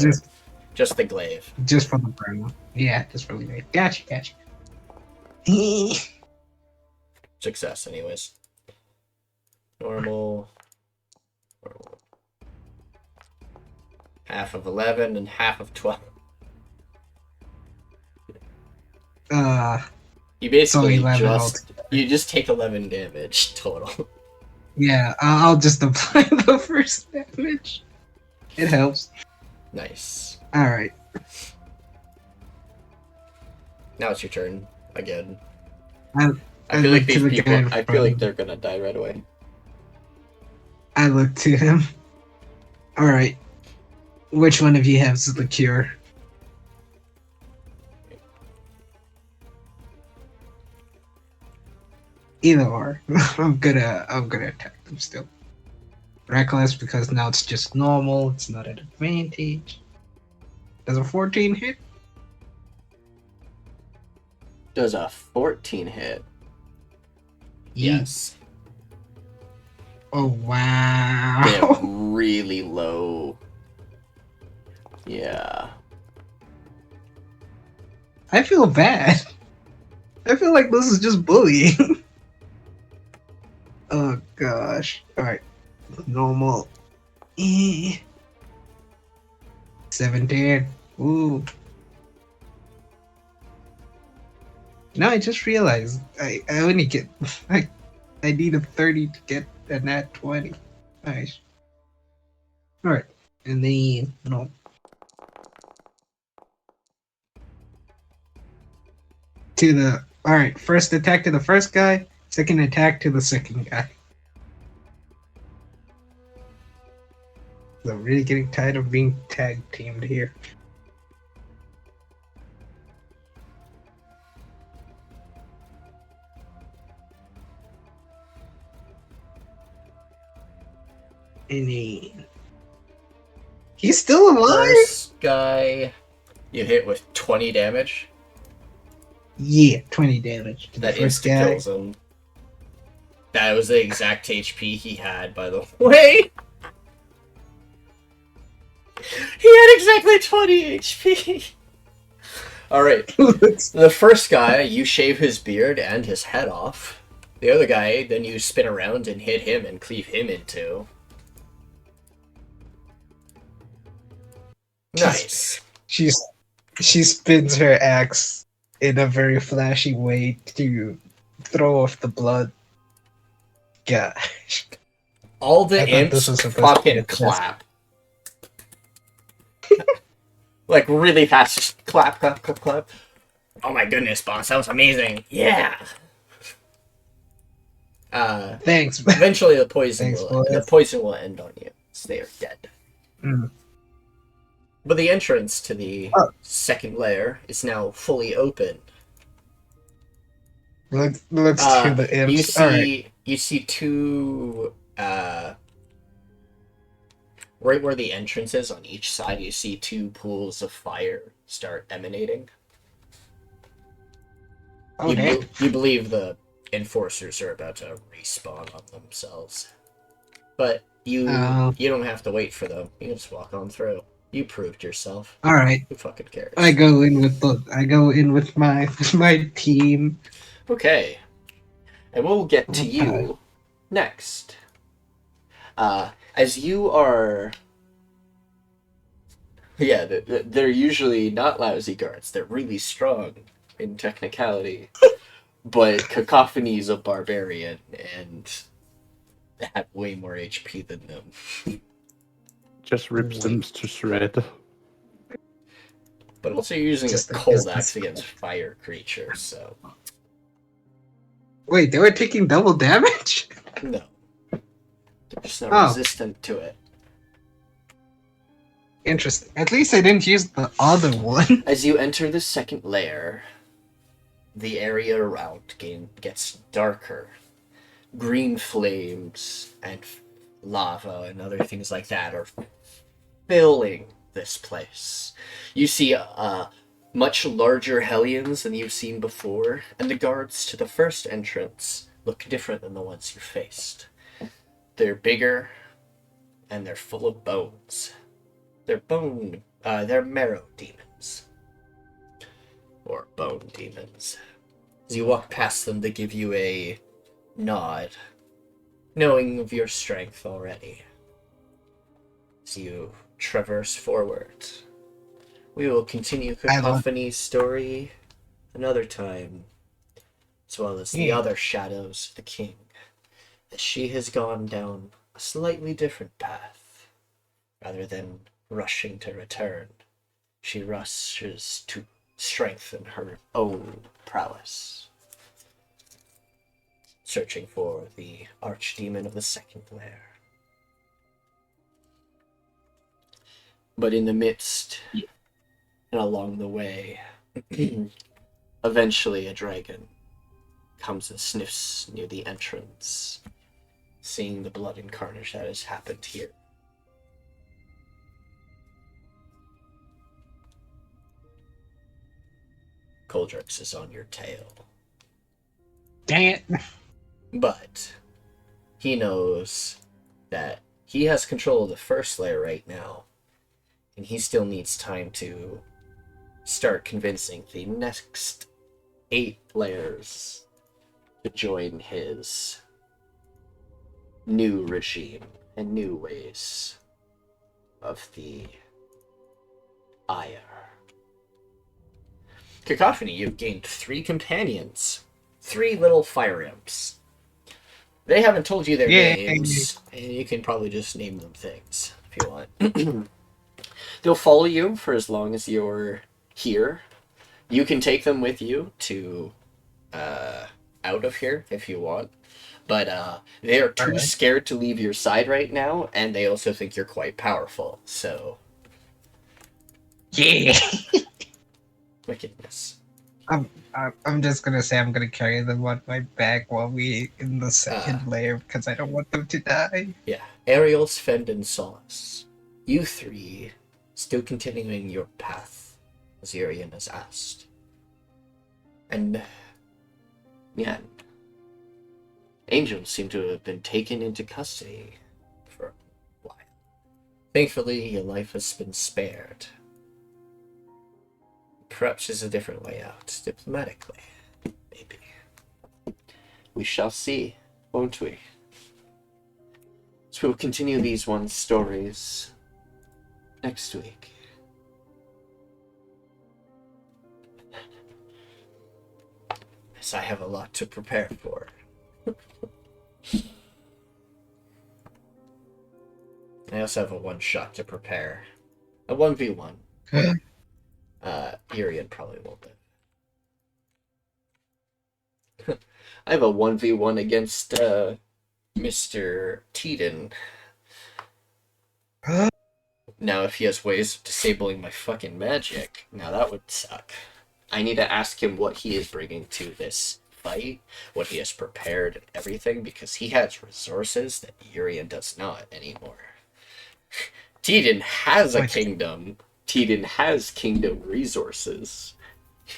S2: just the glaive.
S5: Just for the burn one. Yeah, just for the glaive. Gotcha.
S2: Success, anyways. Normal. Half of 11 and half of 12. You basically
S5: 11
S2: you just take 11 damage total.
S5: Yeah, I'll just apply the first damage. It helps.
S2: Nice.
S5: Alright.
S2: Now it's your turn again.
S5: I
S2: feel like
S5: look to
S2: these
S5: the
S2: people.
S5: guy in
S2: I
S5: front
S2: feel
S5: of
S2: like
S5: me.
S2: they're gonna die right away.
S5: I look to him. Alright. Which one of you has the cure? Either or. I'm gonna attack them still. Reckless because now it's just normal, it's not an advantage. Does a 14 hit?
S2: Does a 14 hit? Yes.
S5: Oh wow.
S2: They're really low. Yeah.
S5: I feel bad. I feel like this is just bullying. Oh gosh. Alright. Normal. 17. Ooh. No, I just realized I only get I need a 30 to get a nat 20. Nice. Alright. And then no. To the alright, first attack to the first guy, second attack to the second guy. I'm really getting tired of being tag teamed here. And then he's still alive?
S2: First guy you hit with 20 damage.
S5: Yeah, 20 damage to the
S2: That
S5: first
S2: insta
S5: guy.
S2: kills him. That was the exact HP he had, by the way. He had exactly 20 HP. Alright. The first guy, you shave his beard and his head off. The other guy, then you spin around and hit him and cleave him in two. Nice.
S5: She spins her axe in a very flashy way to throw off the blood. Gosh.
S2: All the
S5: I thought this
S2: imps
S5: was supposed to be
S2: fucking
S5: a test.
S2: clap. Like really fast, just clap, clap, clap, clap. Oh my goodness, boss, that was amazing. Yeah.
S5: Thanks.
S2: Eventually the poison
S5: Thanks,
S2: will end on you. So they are dead.
S5: Mm.
S2: But the entrance to the second layer is now fully open.
S5: Looks to the imps.
S2: You see two right where the entrance is on each side, you see two pools of fire start emanating.
S5: Okay.
S2: You believe the enforcers are about to respawn on themselves. But you don't have to wait for them. You can just walk on through. You proved yourself.
S5: All right.
S2: Who fucking cares?
S5: I go in with my team.
S2: Okay. And we'll get to you next. As you are... Yeah, they're usually not lousy guards. They're really strong in technicality. But Cacophony is a barbarian and have way more HP than them.
S3: Just rips them to shred.
S2: But also using
S5: Just
S2: a
S5: like
S2: cold
S5: business.
S2: axe against fire creatures, so...
S5: Wait, they were taking double damage?
S2: No. They're just not resistant to it.
S5: Interesting. At least I didn't use the other one.
S2: As you enter the second layer, the area around gets darker. Green flames and lava and other things like that are filling this place. You see much larger Hellions than you've seen before, and the guards to the first entrance look different than the ones you faced. They're bigger, and they're full of bones. They're marrow demons. Or bone demons. As you walk past them, they give you a nod, knowing of your strength already. As you traverse forward, we will continue Cacophony's story another time, as well as the other shadows of the king, as she has gone down a slightly different path. Rather than rushing to return, she rushes to strengthen her own prowess, searching for the archdemon of the second layer. But in the midst, and along the way, eventually a dragon comes and sniffs near the entrance, seeing the blood and carnage that has happened here. Coldrix is on your tail.
S5: Dang it.
S2: But he knows that he has control of the first layer right now, and he still needs time to start convincing the next 8 layers to join his new regime and new ways of the ire. Cacophony, you've gained 3 companions. 3 little fire imps. They haven't told you their names, and you can probably just name them things if you want. They'll follow you for as long as you're here. You can take them with you to out of here if you want. But they are too scared to leave your side right now, and they also think you're quite powerful, so...
S5: Yeah.
S2: Wickedness.
S5: I'm just gonna say I'm gonna carry them on my back while we in the second layer because I don't want them to die.
S2: Yeah. Ariel, Svend, and Solace. You 3 still continuing your path, as Yrian has asked. And Nyan. Angels seem to have been taken into custody for a while. Thankfully, your life has been spared. perhaps there's a different way out, diplomatically. Maybe. We shall see, won't we? So we'll continue these stories next week. As I have a lot to prepare for. I also have a one-shot to prepare. A 1v1. Yrian probably won't live. I have a 1v1 against Mr. Teeden. Now, if he has ways of disabling my fucking magic, now that would suck. I need to ask him what he is bringing to this fight, what he has prepared and everything, because he has resources that Yrian does not anymore. Teeden has a kingdom. Teeden has kingdom resources.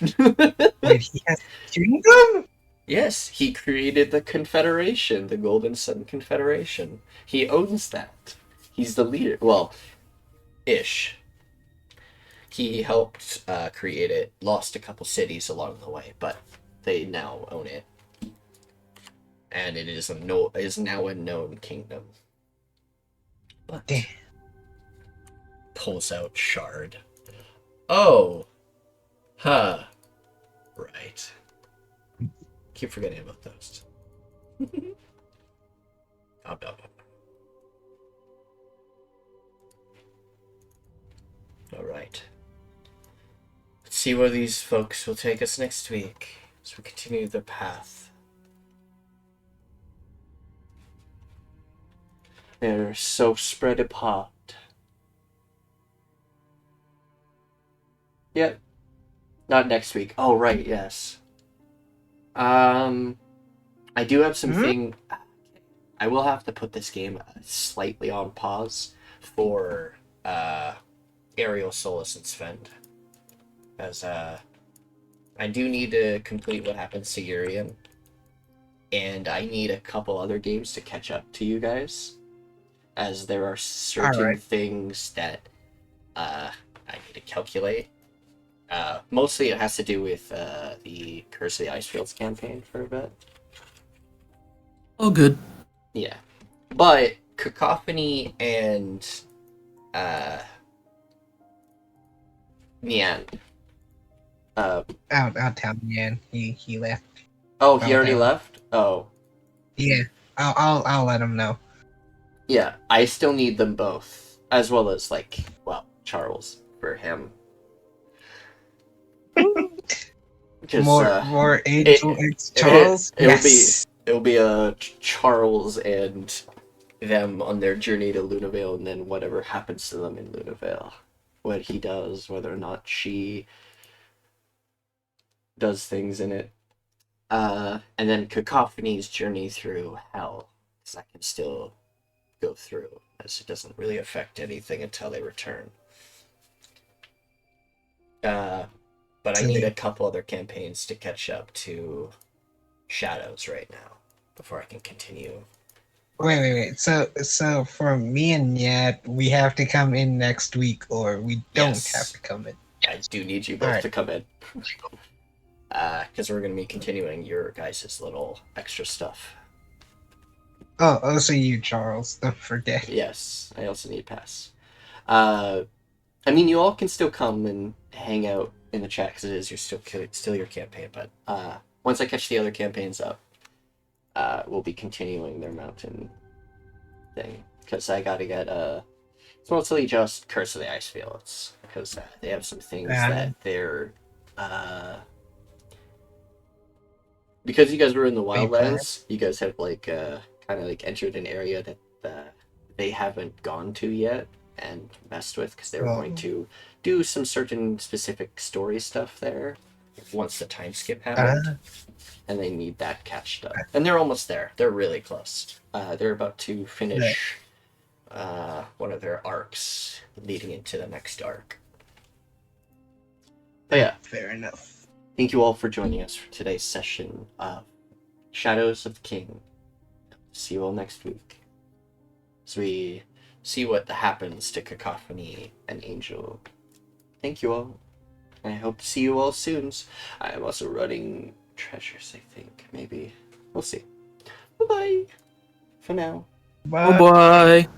S5: Wait, he has a kingdom?
S2: Yes, he created the Confederation, the Golden Sun Confederation. He owns that. He's the leader. Well, ish. He helped create it, lost a couple cities along the way, but they now own it. And it is now a known kingdom. But
S5: Damn.
S2: Pulls out Shard. Oh! Huh. Right. Keep forgetting about those. Alright. Let's see where these folks will take us next week as we continue the path. They're so spread apart. Yep. Not next week. Oh, right, yes. I do have something. I will have to put this game slightly on pause for Ariel, Solace, and Svend. As I do need to complete what happens to Yrian. And I need a couple other games to catch up to you guys. As there are certain things that I need to calculate. Mostly it has to do with the Curse of the Icefields campaign for a bit.
S4: Oh, good.
S2: Yeah. But Cacophony and Nyan.
S5: I'll tell Nyan. He left.
S2: Oh, he already left? Oh.
S5: Yeah. I'll let him know.
S2: Yeah, I still need them both. As well as, like, well, Charles for him.
S5: More Angel X Charles?
S2: It'll be a Charles and them on their journey to Lunavale, and then whatever happens to them in Lunavale. What he does, whether or not she does things in it. And then Cacophony's journey through hell, because I can still go through, as it doesn't really affect anything until they return. But I need a couple other campaigns to catch up to Shadows right now before I can continue.
S5: Wait. So for me and Nyan, we have to come in next week, or we don't have to come in.
S2: I do need you both to come in. Because we're going to be continuing your guys' little extra stuff.
S5: Oh, also you, Charles. Don't forget.
S2: Yes, I also need pass. I mean, you all can still come and hang out in the chat because it is still your campaign. But once I catch the other campaigns up, we'll be continuing their mountain thing. Because I got to get it's mostly just Curse of the Icefields, because they have some things that they're because you guys were in the Wildlands, you guys have like kind of like entered an area that they haven't gone to yet and messed with, because they were going to do some certain specific story stuff there once the time skip happened, and they need that catched up. And they're almost there. They're really close. They're about to finish one of their arcs leading into the next arc. But yeah.
S5: Fair enough.
S2: Thank you all for joining us for today's session of Shadows of the King. See you all next week as we see what happens to Cacophony and Angel. Thank you all. I hope to see you all soon. I am also running treasures, I think. Maybe. We'll see. Bye-bye. For now.
S5: Bye.
S4: Bye bye.